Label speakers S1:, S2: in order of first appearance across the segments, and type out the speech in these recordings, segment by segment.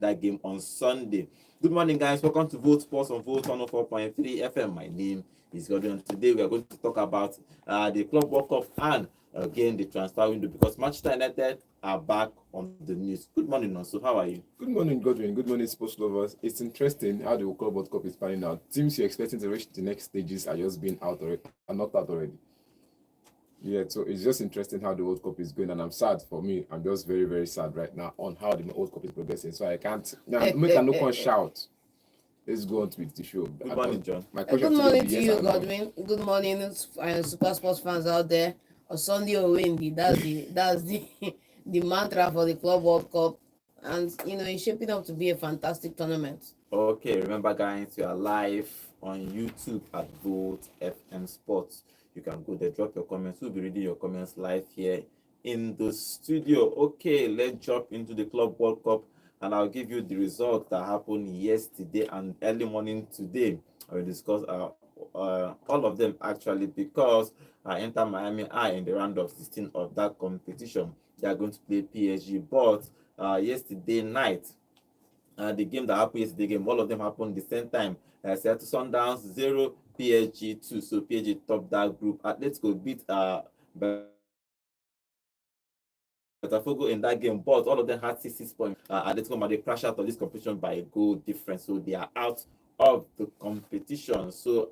S1: that game on Sunday. Good morning, guys. Welcome to Vote Sports on Vote 104.3 FM. My name is Gordon. Today we are going to talk about the Club World Cup and again the transfer window because Manchester United are back on the news. Good morning, Nonso. How are you?
S2: Good morning, Godwin. Good morning, sports lovers. It's interesting how the Club World Cup is panning out. Teams you're expecting to reach the next stages are just being out already, are knocked out already. Yeah, so it's just interesting how the World Cup is going, and I'm sad for me. I'm just very, very sad right now on how the World Cup is progressing. So I can't make a no one shout. Let's go on with the show.
S1: Good morning, John.
S2: My
S3: Good
S2: question
S3: morning
S2: today
S3: to
S2: is yes
S3: you,
S2: or no.
S3: Godwin. Good morning, super sports fans out there. On Sunday or windy, that's the the mantra for the Club World Cup, and it's shaping up to be a fantastic tournament.
S1: Okay, remember, guys, we are live on YouTube at Vote FM Sports. You can go there, drop your comments. We'll be reading your comments live here in the studio. Okay, let's jump into the Club World Cup, and I'll give you the results that happened yesterday and early morning today. I will discuss all of them actually because Inter Miami are in the round of 16 of that competition. They are going to play PSG, but yesterday night, the game that happened yesterday game, all of them happened the same time. Seattle Sundowns 0, PSG 2. So PSG top that group. Atletico beat Botafogo in that game, but all of them had 6 points. Atletico Madrid crashed out of this competition by a goal difference, so they are out of the competition. So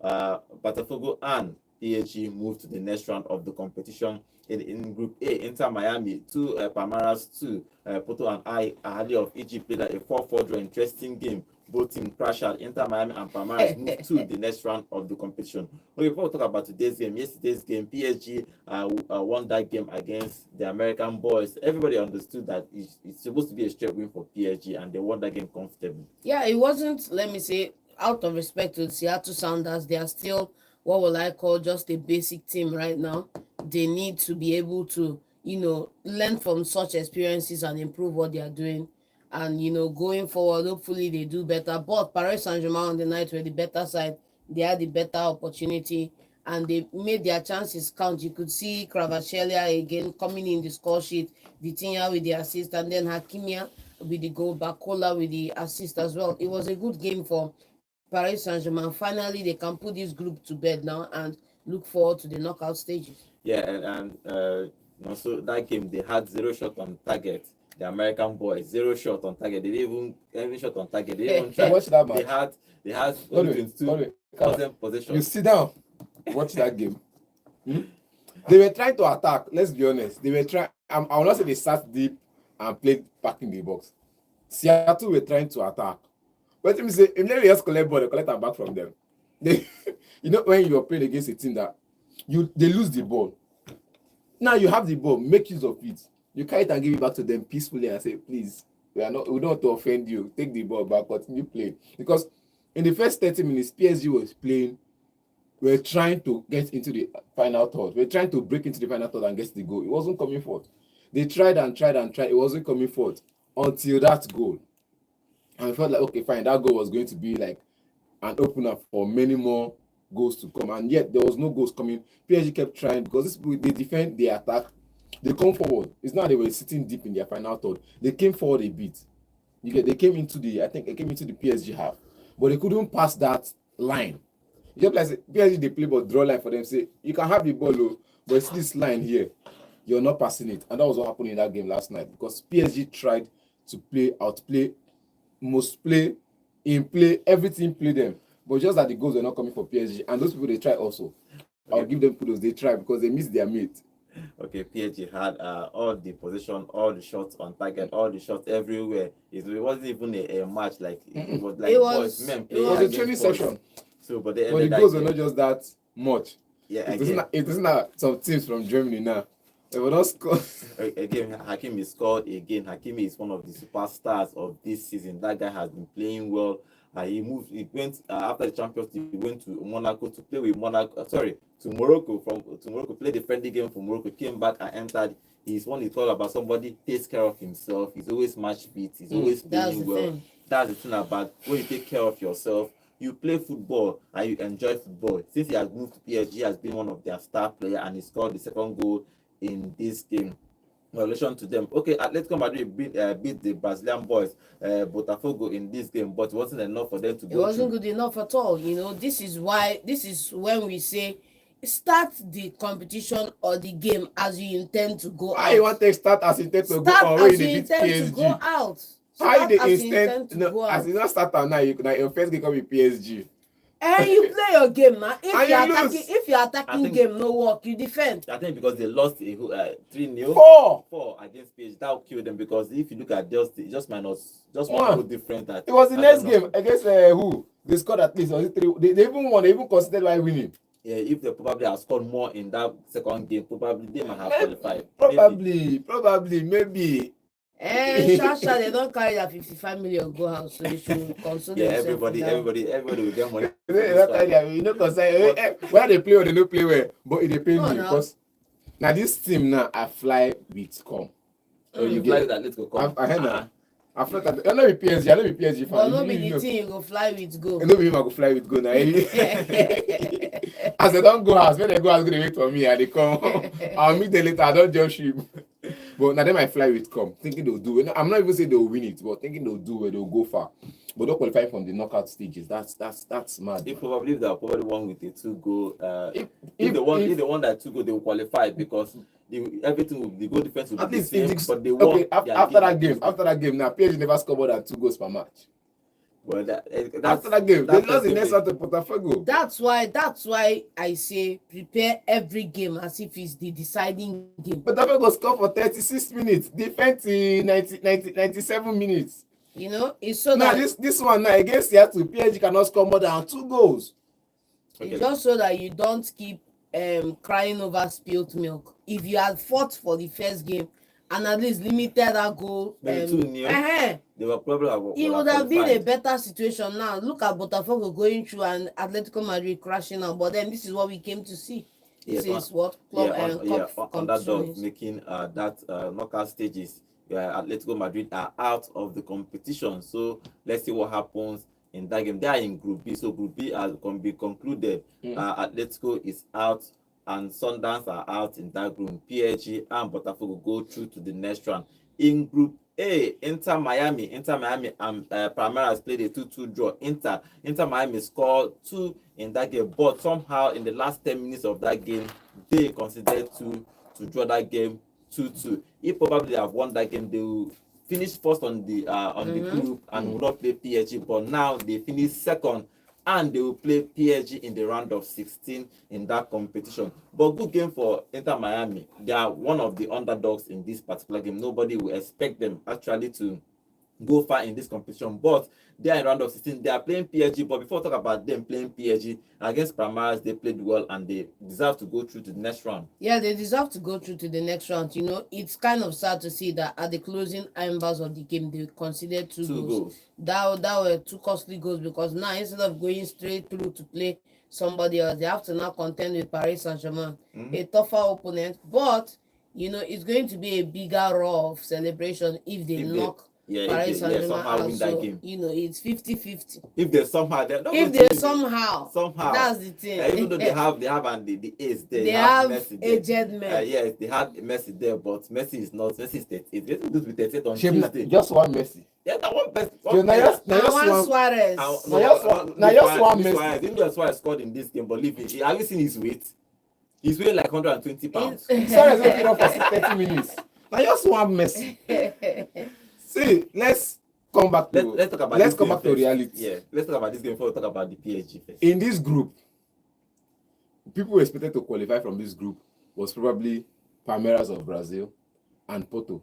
S1: Botafogo and PSG moved to the next round of the competition. In Group A, Inter Miami 2, Palmeiras 2, Porto and ahly of Egypt played a 4-4 draw. Interesting game. Both teams crashed out. Inter Miami and Palmeiras moved to the next round of the competition. Okay, before we talk about today's game, yesterday's game, PSG won that game against the American boys. Everybody understood that it's supposed to be a straight win for PSG, and they won that game comfortably.
S3: Yeah, it wasn't. Let me say, out of respect to the Seattle Sounders, they are still what will I call just a basic team right now. They need to be able to, learn from such experiences and improve what they are doing. And, going forward, hopefully they do better. But Paris Saint-Germain on the night were the better side. They had the better opportunity and they made their chances count. You could see Kvaratskhelia again coming in the score sheet, Vitinha with the assist, and then Hakimia with the goal, Bakola with the assist as well. It was a good game for Paris Saint-Germain. Finally, they can put this group to bed now and look forward to the knockout stages.
S1: Yeah, and so that game they had 0 shot on target. The American boys 0 shot on target. They didn't even shot on target. They didn't even try.
S2: Watch that match.
S1: They had
S2: Sorry.
S1: 22% possession.
S2: You sit down. Watch that game. They were trying to attack. Let's be honest. They were trying. I will not say they sat deep and played back in the box. Seattle were trying to attack. But let me say, if they just collect ball, they collect it back from them. They, when you're playing against a team that they lose the ball. Now you have the ball, make use of it. You carry it and give it back to them peacefully and say, please, we don't want to offend you. Take the ball back, continue playing. Because in the first 30 minutes, PSG was playing. We're trying to get into the final third. We're trying to break into the final third and get the goal. It wasn't coming forth. They tried and tried and tried. It wasn't coming forth until that goal. And I felt like, okay, fine, that goal was going to be like an opener for many more goals to come. And yet, there was no goals coming. PSG kept trying because these people, they defend, they attack, they come forward. It's not they were sitting deep in their final third. They came forward a bit. They came into the PSG half. But they couldn't pass that line. Just like PSG, they play but draw line for them. Say, you can have the ball, but it's this line here. You're not passing it. And that was what happened in that game last night. Because PSG tried to outplay, most play, everything play them. But just that the goals were not coming for PSG. And those people, they try also. I'll give them kudos. They try because they missed their mate.
S1: Okay, PSG had all the position, all the shots on target, all the shots everywhere. It wasn't even a match like it was like boys, men playing.
S2: It was a training session.
S1: So, but
S2: the goals were not just that much.
S1: Yeah,
S2: it isn't that some teams from Germany now. They will not score.
S1: Again, Hakimi scored again. Hakimi is one of the superstars of this season. That guy has been playing well. He went after the Champions League. He went to Monaco to play with to Morocco. To Morocco, played the friendly game for Morocco. Came back and entered. He's one is all about somebody takes care of himself. He's always match fit. He's always playing well. That's the thing about when you take care of yourself. You play football and you enjoy football. Since he has moved to PSG, he has been one of their star players and he scored the second goal in this game. relation to them. Okay, Atletico Madrid beat the Brazilian boys, Botafogo in this game, but it wasn't enough for them to
S3: It
S1: go
S3: wasn't
S1: through.
S3: good enough at all. This is when we say start the competition or the game as you intend to go
S2: Why you
S3: out.
S2: want to start as intent to go
S3: Start
S2: on when
S3: as
S2: you
S3: you
S2: dey beat
S3: intend to go
S2: PSG?
S3: out.
S2: How you
S3: Start
S2: dey
S3: as you
S2: instant?
S3: intend to
S2: No,
S3: go
S2: as
S3: out.
S2: you not start am now, your first game come be PSG.
S3: And you play your game now. If
S2: And
S3: you're
S2: you
S3: attacking,
S2: lose.
S3: if you're
S1: I
S3: attacking
S1: think-
S3: game, no work, you defend.
S1: I think because they lost 3-0.
S2: 4.
S1: Against PSG, that will kill them, because if you look at just minus just
S2: One.
S1: one goal difference. That
S2: It was the
S1: I
S2: next
S1: don't know.
S2: game against who? They scored at least, was it 3? They even won. They even considered by winning.
S1: Yeah, if they probably have scored more in that second game, probably they might have qualified.
S2: Probably, maybe.
S3: And Shasha, they don't carry that 55 million go house, so they should console
S1: Yeah,
S3: themselves.
S1: everybody will get money.
S2: They don't carry their- you know, whether they play or they don't play well, but it depends
S3: No,
S2: me
S3: no.
S2: because now this team now I fly with come. So you
S1: Fly
S2: get.
S1: with Atletico come.
S2: I heard that. I fly that. I know be PSG. I know be PSG fan.
S3: But no be
S2: You
S3: the
S2: know.
S3: thing you go fly with go.
S2: I know be him I go fly with go now. As I don't go house, when they go house, go dey wait for me. I they come. I'll meet them later. I don't jump ship. But now them I fly with come, thinking they'll do it. I'm not even saying they'll win it, but thinking they'll do it, they'll go far. But don't qualify from the knockout stages. That's mad.
S1: If probably they'll probably won with a 2-goal.
S2: If
S1: If they won that 2-goal, they will qualify, because everything will, the goal difference will
S2: at
S1: be the
S2: least
S1: same.
S2: if
S1: But they won.
S2: okay, after that game, now PSG never scored more than 2 goals per match.
S1: Well,
S2: After that game, they lost the next one to Botafogo.
S3: That's why I say prepare every game as if it's the deciding game.
S2: Botafogo scored for 36 minutes, defend till 97 minutes.
S3: It's so
S2: Now
S3: that
S2: this one now against Seattle, PSG cannot score more than 2 goals.
S3: it's just so that you don't keep crying over spilled milk. If you had fought for the first game and at least limited that goal,
S1: Maybe 2-0. They were probably
S3: it would have been a
S1: qualified.
S3: better situation. Now look at Botafogo going through and Atletico Madrid crashing out. But then this is what we came to see. This is what club cup
S1: underdogs
S3: competition is.
S1: making that knockout stages. Atletico Madrid are out of the competition. So let's see what happens in that game. They are in Group B. So Group B can be concluded. Atletico is out, and Sundowns are out in that group. PSG and Botafogo go through to the next round. In Group A, Inter Miami and Palmeiras played a 2-2 draw. Inter Miami scored 2 in that game, but somehow in the last 10 minutes of that game, they considered to draw that game 2-2. If probably have won that game, they will finish first on the group and will not play PSG. But now they finish second, and they will play PSG in the round of 16 in that competition. But good game for Inter Miami. They are one of the underdogs in this particular game. Nobody will expect them actually to go far in this competition, but they are in round of 16. They are playing PSG, but before we talk about them playing PSG against Palmeiras, they played well and they deserve to go through to the next round.
S3: Yeah, they deserve to go through to the next round. It's kind of sad to see that at the closing embers of the game, they considered two goals. That were 2 costly goals, because now instead of going straight through to play somebody else, they have to now contend with Paris Saint-Germain, a tougher opponent. But it's going to be a bigger roar of celebration if they knock Paris Saint-Germain
S1: somehow win that game.
S3: It's 50-50.
S1: If they somehow,
S3: somehow, that's the thing.
S1: Even though they have the ace there,
S3: they have
S1: Messi
S3: aged men.
S1: yes, they have Messi there, but Messi is not. Messi is 38. Let's do with 38 on Tuesday.
S2: Just one Messi.
S1: Yeah, that one best.
S3: One Suarez.
S2: Just one Messi.
S1: Even Suarez scored in this game, but leave it. Have you seen his weight? He's weighing like 120 pounds.
S2: Suarez went up for 30 minutes. Now just one Messi. See, let's come back to
S1: let's talk about
S2: come back to reality.
S1: Yeah, let's talk about this game before we talk about the PSG first.
S2: In this group, people expected to qualify from this group was probably Palmeiras of Brazil and Porto.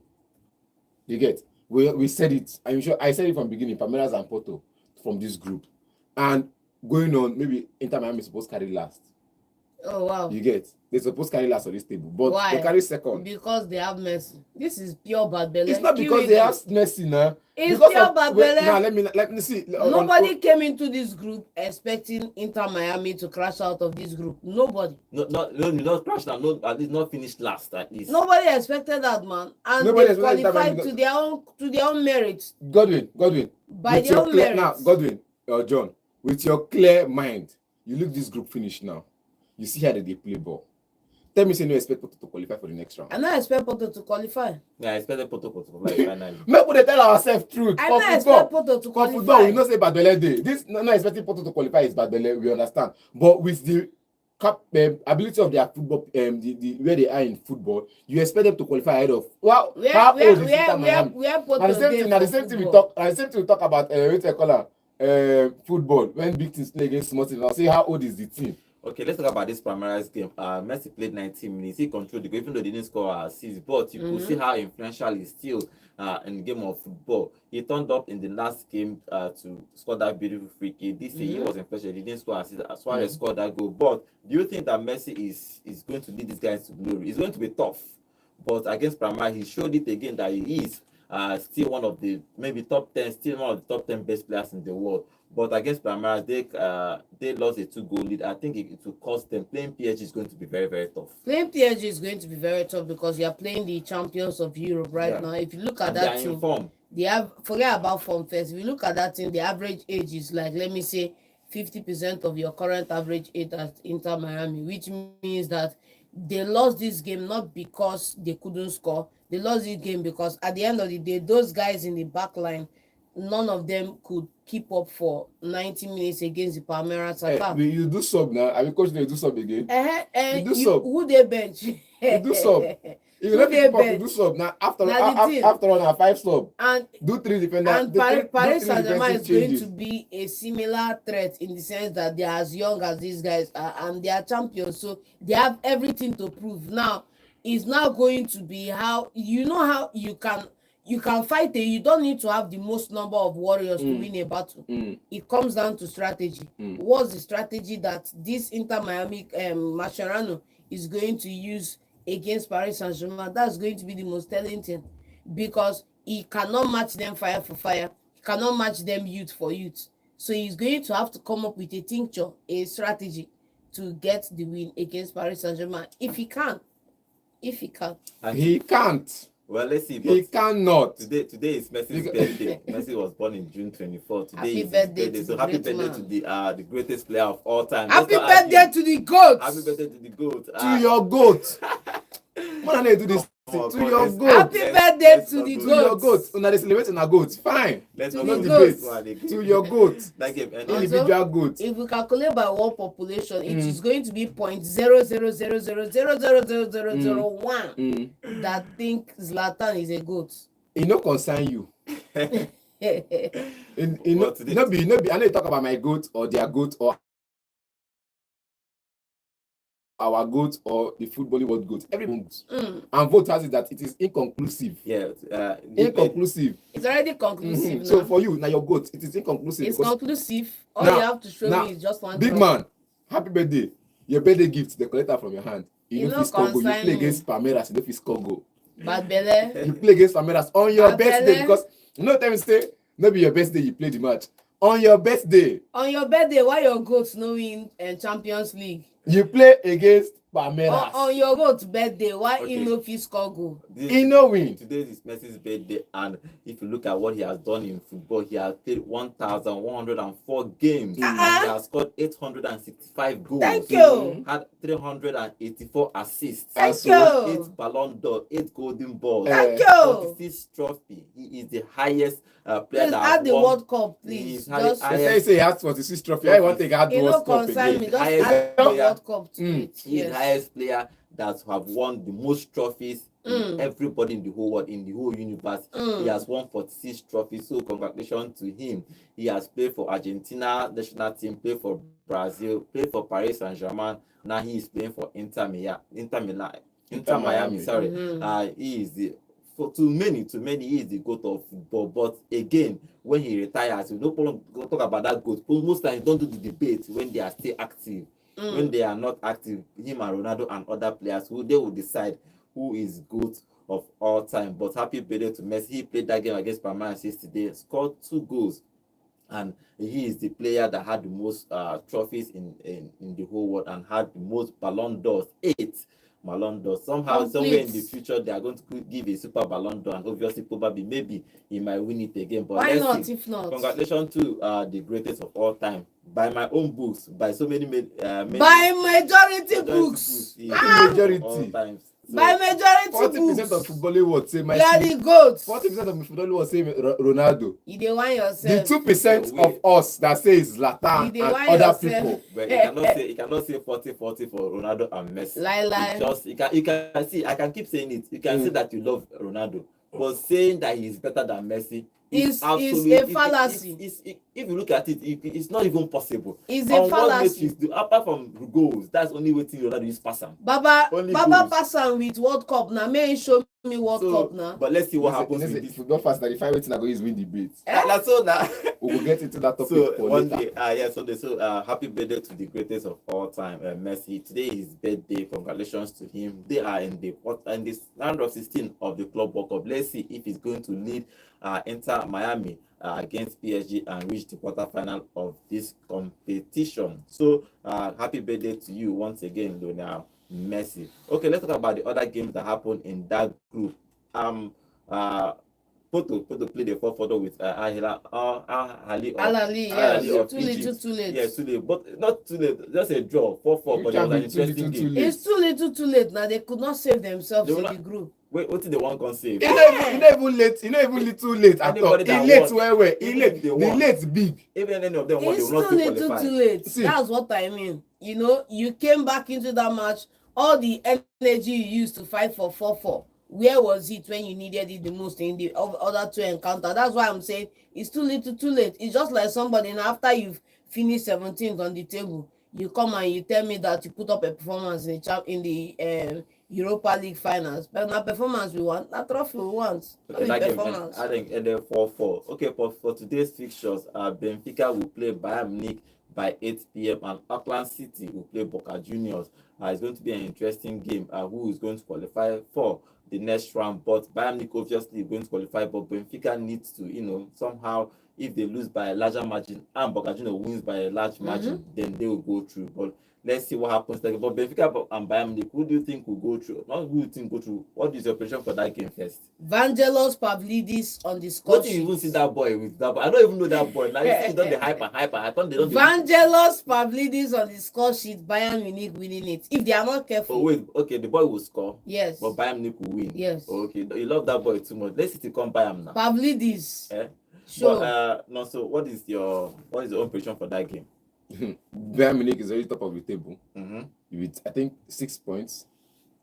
S2: You get? We said it. I'm sure I said it from the beginning. Palmeiras and Porto from this group, and going on, maybe Inter Miami is supposed to carry last.
S3: Oh wow!
S2: You get? They're supposed to carry last on this table, but
S3: why?
S2: They carry second.
S3: Because they have Messi. This is pure bad belly.
S2: It's not because they have Messi now.
S3: It's
S2: because
S3: pure bad belly.
S2: Now let me see.
S3: Nobody came into this group expecting Inter Miami to crash out of this group. Nobody.
S1: Not crash now. No, at least not finish last. At least
S3: nobody expected that, man. And
S2: nobody
S3: they qualified to their own merits.
S2: Godwin.
S3: By their own merits.
S2: Now, Godwin, John, with your clear mind, you look this group finish now. You see how they play ball. Tell me, say no expect Porto to qualify for the next round.
S3: I don't expect Porto to qualify.
S1: Yeah, I expected Porto to qualify finally.
S2: Make we dey tell ourselves truth.
S3: I
S2: For
S3: don't
S2: football,
S3: expect Porto to
S2: for
S3: qualify.
S2: football, we know say bad belle dey. This not expecting Porto to qualify is bad belle. We understand, but with the ability of their football, the where they are in football, you expect them to qualify ahead of. Well, how old is Inter Miami?
S3: Porto
S2: The same thing. Now the same thing we talk. The same thing we talk about. What they call football when big teams play against small teams. I'll say how old is the team.
S1: Okay, let's talk about this palmeiras game. Messi played 19 minutes. He controlled the game, even though they didn't score assists. But you could see how influential he's still in the game of football. He turned up in the last game to score that beautiful free kick. This year he was influential. He didn't score assists. Suarez scored that goal. But do you think that Messi is going to lead these guys to glory? It's going to be tough. But against Palmeiras, he showed it again that he is still one of the maybe top 10, still one of the top 10 best players in the world. But against Palmeiras, they lost a 2-goal lead. I think it will cost them. Playing PSG is going to be very, very tough.
S3: Playing PSG is going to be very tough because you are playing the champions of Europe right now. If you look at that team, they have forget about form first. If you look at that team, the average age is like, let me say, 50% of your current average age at Inter Miami, which means that they lost this game not because they couldn't score. They lost this game because at the end of the day, those guys in the back line, none of them could keep up for 90 minutes against the Palmeiras attack.
S2: You do sub now. I mean, coach, you do sub again.
S3: You do sub. Who they bench?
S2: You do sub. If you let people do sub now, after all, 5 sub. And do 3 defenders.
S3: And Paris Saint-Germain is going to be a similar threat in the sense that they are as young as these guys are, and they are champions, so they have everything to prove. Now, it's now going to be how you can fight it. You don't need to have the most number of warriors to win a battle. It comes down to strategy. What's the strategy that this Inter Miami Mascherano is going to use against Paris Saint-Germain? That's going to be the most telling thing, because he cannot match them fire for fire. He cannot match them youth for youth. So he's going to have to come up with a tincture, a strategy to get the win against Paris Saint-Germain. If he can.
S2: And he can't.
S1: Well, let's see.
S2: He cannot.
S1: Today is Messi's birthday. Messi was born in June 24. Today
S3: happy
S1: is
S3: birthday
S1: his birthday.
S3: to
S1: So
S3: the
S1: happy
S3: great
S1: birthday
S3: man.
S1: to the greatest player of all time.
S3: Happy birthday to the GOAT.
S1: Happy birthday to the GOAT.
S2: To your GOAT. What are they do this? To your GOAT.
S3: Happy birthday to the
S2: To your
S3: GOAT.
S2: GOAT. Una dey celebrate una GOAT. Fine.
S1: Let's
S3: To
S1: not
S3: the
S1: debate.
S3: GOAT.
S2: To your GOAT.
S1: That game ended.
S2: Individual GOAT.
S3: If we calculate by world population, it is going to be 0.000000001 that think Zlatan is a GOAT.
S2: It no concern you.
S1: Well, today-
S2: No be. I know you talk about my GOAT or their GOAT or our GOAT or the footballing world GOAT. Everyone votes. And vote has it that it is inconclusive.
S1: Yeah.
S2: Inconclusive.
S3: It's already conclusive now.
S2: So for you, now your GOAT, it is inconclusive.
S3: It's
S2: because
S3: conclusive. All
S2: now-
S3: you have to show
S2: now,
S3: me is just one
S2: big
S3: trophy.
S2: man, happy birthday. Your birthday gift, the collector from your hand.
S3: You
S2: You
S3: no
S2: know if score goal. You
S3: concern
S2: play
S3: me.
S2: against Palmeiras, you know if score goal.
S3: Bad belle.
S2: You play against Palmeiras on your
S3: Bad
S2: birthday
S3: belle.
S2: because no time say maybe your birthday you play the match. On your birthday,
S3: On your birthday, why your GOAT no win Champions League?
S2: you play against Palmeiras.
S3: On your GOAT birthday, why
S1: Okay.
S3: he no fit score goal?
S2: He no win.
S1: Today is Messi's birthday, and if you look at what he has done in football, he has played 1,104 games, and he has scored 865 goals.
S3: Thank you.
S1: Had 384 assists.
S3: Thank
S1: So
S3: you.
S1: 8 Ballon d'Or, 8 Golden Balls.
S3: Thank you.
S1: 46 trophy. He is the highest player
S3: Please
S1: that
S3: add
S1: has
S3: the
S1: won.
S3: World Cup, please.
S1: He's had
S3: Just
S2: I say he has 46 trophy. I want to take
S3: it no
S2: World Cup
S3: concern
S2: again.
S3: me. Just
S1: Highest
S3: add the
S1: player.
S3: World Cup to it.
S1: He is the
S3: Yes.
S1: highest player that have won the most trophies in everybody in the whole world, in the whole universe. He has won 46 trophies. So congratulations to him. He has played for Argentina national team, played for Brazil, played for Paris Saint-Germain. Now he is playing for Inter Miami. Sorry. He is the to many, he is the GOAT of football. But again, when he retires, we don't talk about that GOAT. Most times, don't do the debate when they are still active. When they are not active, him and Ronaldo and other players, they will decide who is GOAT of all time. But happy birthday to Messi. He played that game against Palmeiras yesterday, scored 2 goals. And he is the player that had the most trophies in the whole world and had the most Ballon d'Ors, 8 Ballon d'Or. Somehow, somewhere in the future, they are going to give a super Ballon d'Or, and obviously, probably, maybe he might win it again. But
S3: Why
S1: let's
S3: not?
S1: see.
S3: If not,
S1: Congratulations to the greatest of all time, by my own books, by so many
S3: by majority books.
S1: he
S2: Ah!
S1: majority all times. So,
S3: By majority
S2: 40% of
S3: books.
S2: footballing world say
S3: You are
S2: Messi.
S3: the goat.
S2: 40% of footballing world say Ronaldo.
S3: You dey whine
S2: The
S3: yourself.
S2: 2%
S1: Yeah,
S2: of us that say is Zlatan
S3: You dey
S2: and
S3: whine
S2: other
S3: yourself.
S2: people.
S1: but you cannot say 40-40 for Ronaldo and Messi.
S3: Lie.
S1: You can see, I can keep saying it. You can say that you love Ronaldo, but saying that he's better than Messi is absolutely
S3: a fallacy.
S1: If you look at it, it's not even possible.
S3: It's a fallacy.
S1: Apart from goals, that's only what Ronaldo is pass am.
S3: Baba
S1: Only
S3: pass am with World Cup now. May he show me World Cup now.
S1: But let's see what happens with this.
S2: Football fast 35 wetin I go use win debate.
S1: That's all now.
S2: We will get into that topic
S1: So
S2: for
S1: one
S2: later.
S1: day, happy birthday to the greatest of all time, Messi. Today is his birthday. Congratulations to him. They are in the round of 16 of the Club World Cup. Let's see if he's going to lead Inter Miami against PSG and reach the quarterfinal of this competition. So happy birthday to you once again, Lionel Messi. Okay, let's talk about the other games that happened in that group. Porto played a 4-4 with ahly of
S3: too late.
S1: Yeah, too late, but not too late. Just a draw, 4-4. But it was an interesting game.
S3: It's too late. Now they could not save themselves in the group.
S1: Wait, what did the one can save?
S2: He not even late. He not even little late at all. He late well. He late. The late big.
S1: Even any of them won, they
S3: It's
S1: will not
S3: too
S1: still qualify.
S3: late.
S2: See.
S3: That's what I mean. You know, you came back into that match. All the energy you used to fight for 4-4. Where was it when you needed it the most in the other two encounter? That's why I'm saying it's too little, too late. It's just like somebody, and after you've finished 17th on the table, you come and you tell me that you put up a performance in the Europa League finals. But not performance we want, not trophy we want.
S1: Okay,
S3: Not
S1: that game,
S3: performance.
S1: I think ended 4-4. Okay, for today's fixtures, Benfica will play Bayern Munich by 8 p.m. and Auckland City will play Boca Juniors. It's going to be an interesting game. Who is going to qualify for the next round? But Bayern Munich obviously is going to qualify, but Benfica needs to, somehow, if they lose by a larger margin and Boca Juniors wins by a large margin, then they will go through. But let's see what happens. But Benfica and Bayern Munich, who do you think will go through? Not who you think go through. What is your prediction for that game first?
S3: Vangelos Pavlidis on the score
S1: What do you even
S3: sheet.
S1: see that boy with that boy? I don't even know that boy. Like, you see, don't the hype. I thought they don't.
S3: Vangelos Pavlidis on the score sheet. Bayern Munich winning it. If they are not careful.
S1: Oh wait, okay, the boy will score.
S3: Yes.
S1: But Bayern Munich will win.
S3: Yes.
S1: Okay, you love that boy too much. Let's see to come Bayern now.
S3: Pavlidis.
S1: Sure. But no, so what is your own prediction for that game?
S2: Bayern Munich is already top of the table with I think 6 points.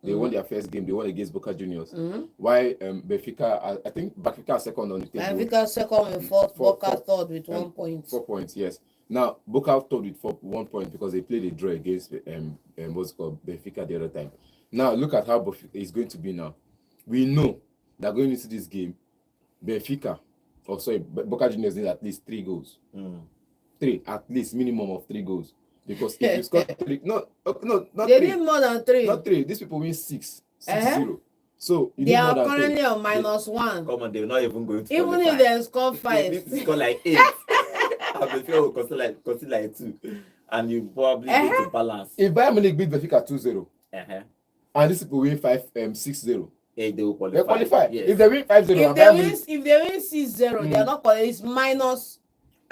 S2: They won their first game. They won against Boca Juniors. Why Benfica? I think Benfica are second on the table.
S3: Benfica second and fourth. Boca third with 1 point.
S2: 4 points. Yes. Now Boca third with 1 point because they played a draw against what's called Benfica the other time. Now look at how Benfica is going to be now. We know that going into this game, Benfica, Boca Juniors need at least 3 goals. 3, at least minimum of 3 goals. Because if you score 3, not
S3: They
S2: 3.
S3: need more than 3.
S2: Not 3. These people win 6-0. So you
S3: They
S2: need
S3: are
S2: more than 3.
S3: currently on -1.
S1: Come on, they're not even going to
S3: Even
S1: qualify.
S3: if they score
S1: They
S3: 5.
S1: need to score like 8. And Benfica will consider like 2. And you probably need to balance.
S2: If Bayern Munich beat Benfica 2-0,
S1: Uh-huh.
S2: and these people win 6-0,
S1: They will qualify.
S2: they qualify.
S1: Yes.
S2: If they win 5-0,
S3: If they win 6-0, they are not qualified. It's minus.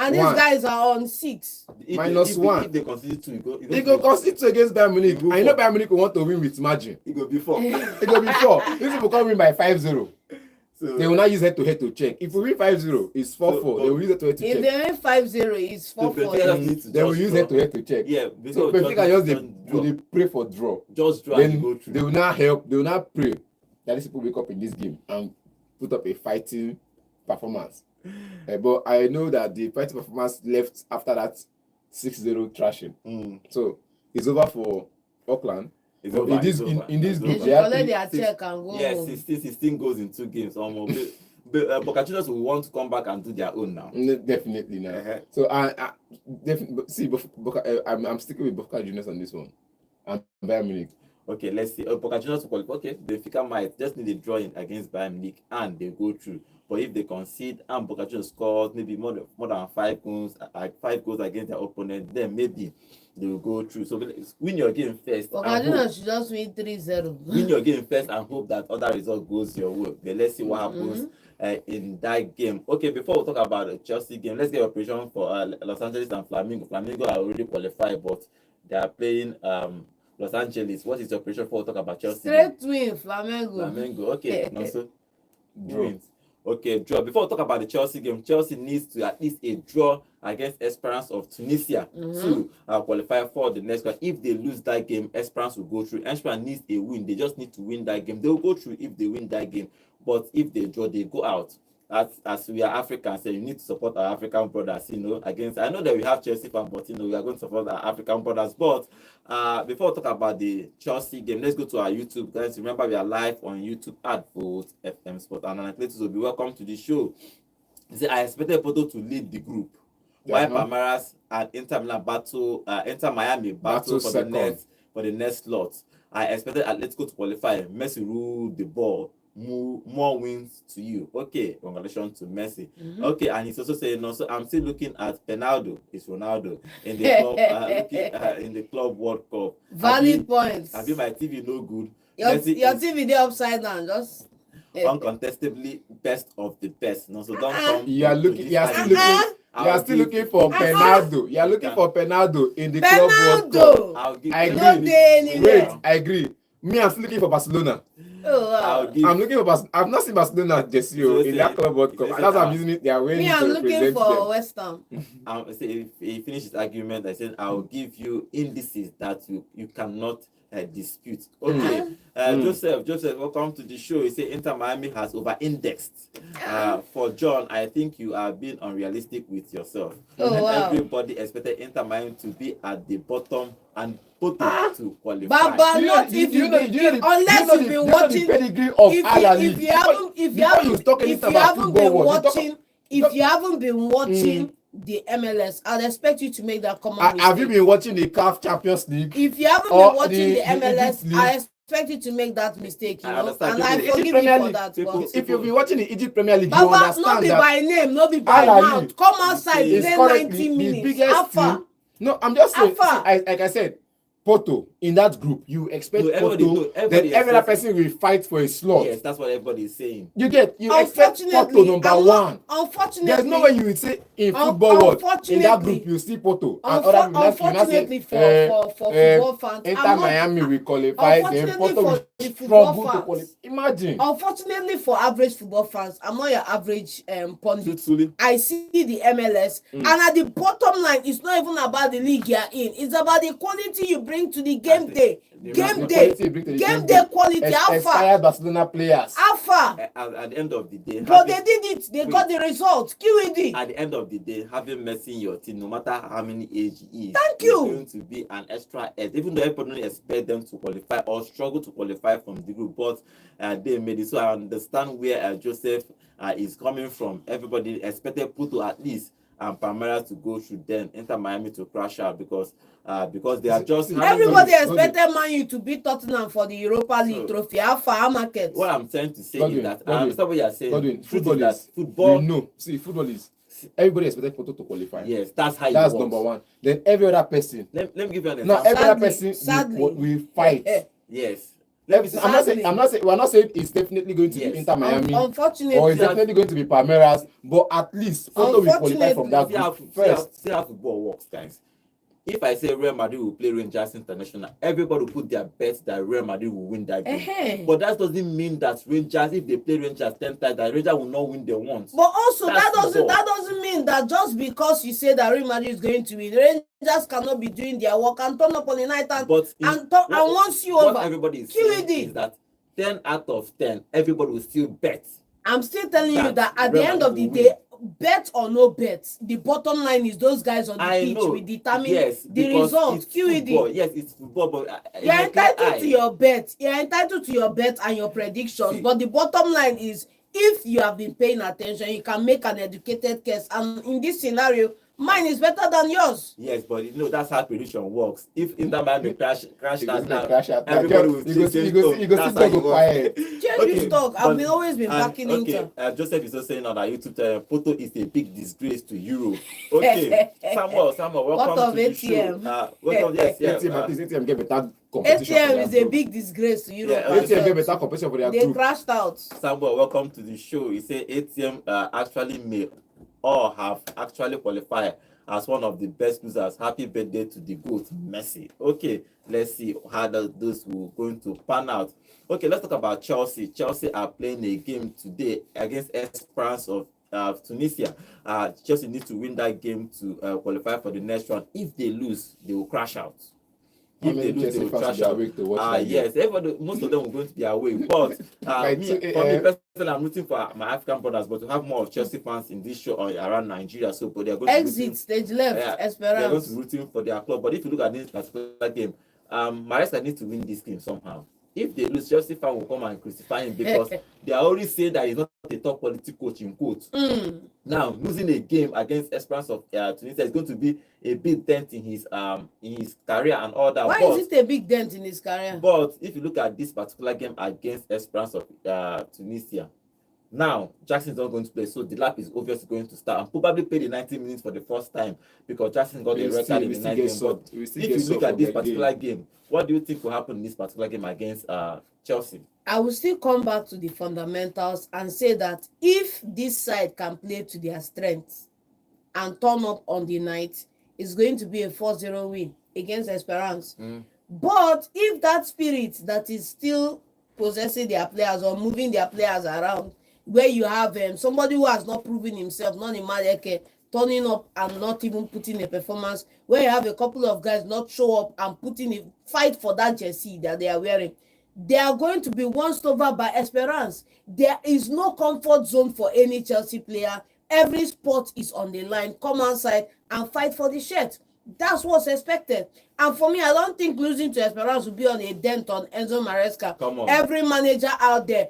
S3: And these
S2: 1.
S3: guys are on 6.
S2: -1.
S1: If they concede 2,
S2: they go concede 2 against Bayern Munich.
S1: Go
S2: I know
S1: 4.
S2: Bayern Munich will want to win with margin.
S1: It go be 4.
S2: It will be 4. These people can't win by 5-0.
S1: So
S2: They will not use head-to-head to check. If we win 5-0, it's 4-4. They will use head-to-head to
S3: If
S2: check.
S3: they win 5-0, it's
S1: So
S3: 4-4.
S1: Benfica just need to
S2: They will
S1: just
S2: use
S1: draw.
S2: head-to-head to check.
S1: Yeah,
S2: So Benfica they pray for draw.
S1: just draw and
S2: Then
S1: go through.
S2: they will not help. They will not pray that these people wake up in this game and put up a fighting performance. But I know that the fighting performance left after that 6-0 thrashing. So it's over for Auckland.
S1: It's
S2: But
S1: over,
S2: in this
S1: it's over,
S2: in this
S1: it's
S2: group,
S1: over.
S2: they have
S3: Collect
S2: three-
S3: their check and go
S1: Yes,
S3: home.
S1: 16 goals in 2 games. Boca Juniors will want to come back and do their own now.
S2: Definitely now.
S1: Uh-huh.
S2: So I definitely see. I'm sticking with Boca Juniors on this one. And Bayern Munich.
S1: Okay, let's see. Boca Juniors will qualify. Okay, Benfica might just need a drawing against Bayern Munich and they go through. But if they concede and Boca Juniors scores maybe more than 5 goals, 5 goals against their opponent, then maybe they will go through. So win your game first.
S3: Boca Juniors should just win 3-0.
S1: Win your game first and hope that other result goes your way. But let's see what happens in that game. Okay, before we talk about the Chelsea game, let's get your prediction for Los Angeles and Flamingo. Flamingo are already qualified, but they are playing Los Angeles. What is your prediction before we talk about Chelsea?
S3: Straight win, Flamengo.
S1: Flamengo. Okay, also
S2: Draw.
S1: wins. Okay, draw. Before we talk about the Chelsea game, Chelsea needs to at least a draw against Esperance of Tunisia to qualify for the next one. If they lose that game, Esperance will go through. Esperance needs a win. They just need to win that game. They will go through if they win that game. But if they draw, they go out. As we are Africans, so you need to support our African brothers, against. I know that we have Chelsea fans, but we are going to support our African brothers. But before we talk about the Chelsea game, let's go to our YouTube. Guys, remember we are live on YouTube at Vote FM Sport. And Athletes will be welcome to the show. I expected Porto to lead the group. While Palmeiras and Inter Milan Inter Miami battle for the next slot. I expected Atletico to qualify. Messi ruled the ball. More wins to you. Okay, congratulations to Messi. Okay, and he's also saying also I'm still looking at Penaldo. It's Ronaldo in the club in the Club World Cup.
S3: Valid points.
S1: Have you my TV no good?
S3: Your TV there upside down, just
S1: uncontestably best of the best. So don't come.
S2: You are still looking for Penaldo. You are looking for Penaldo in the Club World Cup. I agree. Wait, I agree. Me, I'm still looking for Barcelona.
S3: Oh, wow.
S2: I'm looking for I've not seen Barcelona Jesse in that Club World Cup. That's why I'm using it. They are winning.
S3: Me, I'm
S2: to
S3: looking for
S2: them.
S3: West Ham.
S1: If he finished his argument, I said I'll give you indices that you cannot dispute. Okay, Joseph, welcome to the show. You say Inter Miami has over-indexed. For John, I think you are being unrealistic with yourself.
S3: Oh, wow.
S1: Everybody expected Inter Miami to be at the bottom and Porto to qualify.
S3: Baba, not if you unless you've been watching. If you haven't been watching the MLS, I'd expect you to make that common mistake.
S2: Have you been watching the CAF Champions League?
S3: If you haven't been watching the MLS, I expect you to make that mistake, and I forgive you for that.
S2: If you've been watching the Egypt Premier League,
S3: Baba,
S2: you understand
S3: not be
S2: that
S3: by name, not be by mouth. Come outside, play 90 minutes. Alpha.
S2: No, I'm just saying, like I said, Porto in that group, you expect Porto, then every other person will fight for a slot.
S1: Yes, that's what everybody is saying.
S2: You expect Porto number one.
S3: Unfortunately,
S2: there's no way you will say in football world in that group you see Porto.
S3: Unfortunately for football fans,
S2: Inter Miami will qualify, then Porto will struggle to qualify. Imagine.
S3: Unfortunately for average football fans, I'm not your average pundit. I see the MLS, and at the bottom line, it's not even about the league you're in. It's about the quality you bring to the game day. Game day quality.
S2: Expired Barcelona players.
S3: Alpha.
S1: At the end of the day.
S3: But they did it. They got the result. QED.
S1: At the end of the day, having Messi in your team, no matter how many age he is,
S3: thank you.
S1: Going to be an extra edge. Even though everybody expect them to qualify or struggle to qualify from the group, but they made it. So I understand where Joseph is coming from. Everybody expected Porto at least and Palmeiras to go through, then Inter Miami to crash out because they are just.
S3: Everybody expected Man U to beat Tottenham for the Europa League trophy. Alpha market.
S1: What I'm trying to say is that I understand what you are saying.
S2: Football. No, see, football is. Everybody expected Porto to qualify.
S1: Yes, that's how.
S2: That's number one. Then every other person.
S1: Let me give you an example.
S2: Now every other person will fight.
S1: Yes.
S2: I'm not saying we're not saying it's definitely going to be Inter Miami.
S3: Unfortunately,
S2: or it's definitely going to be Palmeiras, but at least Porto will qualify from that group first.
S1: See how football works, guys. If I say Real Madrid will play Rangers International, everybody will put their bets that Real Madrid will win that game. But that doesn't mean that Rangers, if they play Rangers 10 times, that Rangers will not win the once.
S3: But also that doesn't mean that just because you say that Real Madrid is going to win, Rangers cannot be doing their work and turn up on the night and once you over.
S1: What everybody is saying is that 10 out of 10, everybody will still bet.
S3: I'm still telling you that at the end of the day, bet or no bet, the bottom line is those guys on the pitch will determine the result. QED.
S1: Yes, it's football, but
S3: you're entitled to your bet. You're entitled to your bet and your predictions. But the bottom line is, if you have been paying attention, you can make an educated guess. And in this scenario, Mine is better than yours.
S1: Yes, but you know that's how prediction works. If Inter Miami crash
S2: You
S1: out now,
S2: crash out.
S1: everybody will
S2: You go
S1: change
S2: see
S1: tone. That's how
S2: people
S1: it
S2: go
S1: works.
S2: quiet.
S3: Change his talk. I've always been backing Inter.
S1: Joseph is also saying on our YouTube channel, Porto is a big disgrace to Europe. Okay, Samuel, welcome
S3: What of
S1: to the show.
S3: ATM?
S1: Welcome, yes, yeah.
S2: ATM, at least ATM get better competition.
S3: ATM is a big disgrace to Europe.
S1: Yeah,
S2: ATM get better competition for their
S3: They
S2: group.
S3: crashed out.
S1: Samuel, welcome to the show. He said ATM actually may or have actually qualified as one of the best losers. Happy birthday to the GOAT, Messi. Okay, let's see how those will going to pan out. Okay, let's talk about Chelsea. Chelsea are playing a game today against Esperance of Tunisia. Chelsea need to win that game to qualify for the next round. If they lose, they will crash out. If they lose, they will crash out. Yes, everybody, most of them will going to be away. But for me personally, I'm rooting for my African brothers, but to have more of Chelsea fans in this show or around Nigeria, so but they're going
S3: exit stage left. Esperance.
S1: They're going to be rooting for their club. But if you look at this particular game, Maresca needs to win this game somehow. If they lose, Chelsea fan will come and crucify him because they are already saying that he's not a top quality coach in quotes. Now losing a game against Esperance of Tunisia is going to be a big dent in his career and all that.
S3: Why is it a big dent in his career?
S1: But if you look at this particular game against Esperance of Tunisia, now Jackson is not going to play, so the lap is obviously going to start and probably play the 90 minutes for the first time because Jackson got a red card in the 90 minutes. But if you look at this particular game, what do you think will happen in this particular game against Chelsea?
S3: I will still come back to the fundamentals and say that if this side can play to their strengths and turn up on the night, it's going to be a 4-0 win against Esperance. But if that spirit that is still possessing their players or moving their players around, where you have somebody who has not proven himself, not in Maleke, turning up and not even putting a performance, where you have a couple of guys not show up and putting a fight for that jersey that they are wearing, they are going to be once over by Esperance. There is no comfort zone for any Chelsea player. Every spot is on the line. Come outside and fight for the shirt. That's what's expected. And for me, I don't think losing to Esperance will be on a dent on Enzo Maresca.
S1: Come on.
S3: Every manager out there,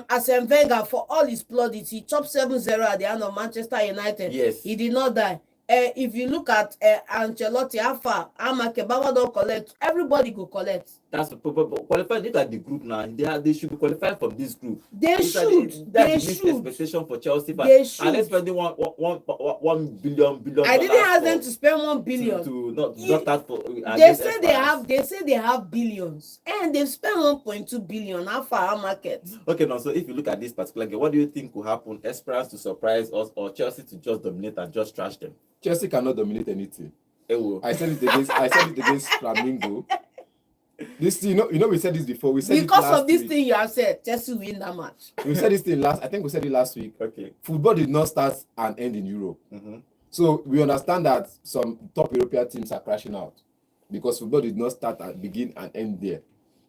S3: Arsene Wenger, for all his plaudits, he chopped 7-0 at the end of Manchester United.
S1: Yes.
S3: He did not die. If you look at Ancelotti, Alpha, Amake, Baba don't collect. Everybody go collect.
S1: That's qualified. Look at the group now. They should be qualified from this group.
S3: They should.
S1: That's the expectation for Chelsea. But
S3: They should.
S1: and let's spend one billion.
S3: I didn't ask them to spend 1 billion.
S1: To not start for.
S3: They say they have billions, and they've spent 1.2 billion. How far our market?
S1: Okay, now so if you look at this particular game, what do you think will happen? Esperance to surprise us, or Chelsea to just dominate and just trash them?
S2: Chelsea cannot dominate anything.
S1: Ewo.
S2: I said it against Flamingo. This thing, you know, we said this before. We said
S3: Because of this thing you have said, Chelsea win that match.
S2: We said this thing last. I think we said it last week.
S1: Okay.
S2: Football did not start and end in Europe. So we understand that some top European teams are crashing out because football did not start and begin and end there.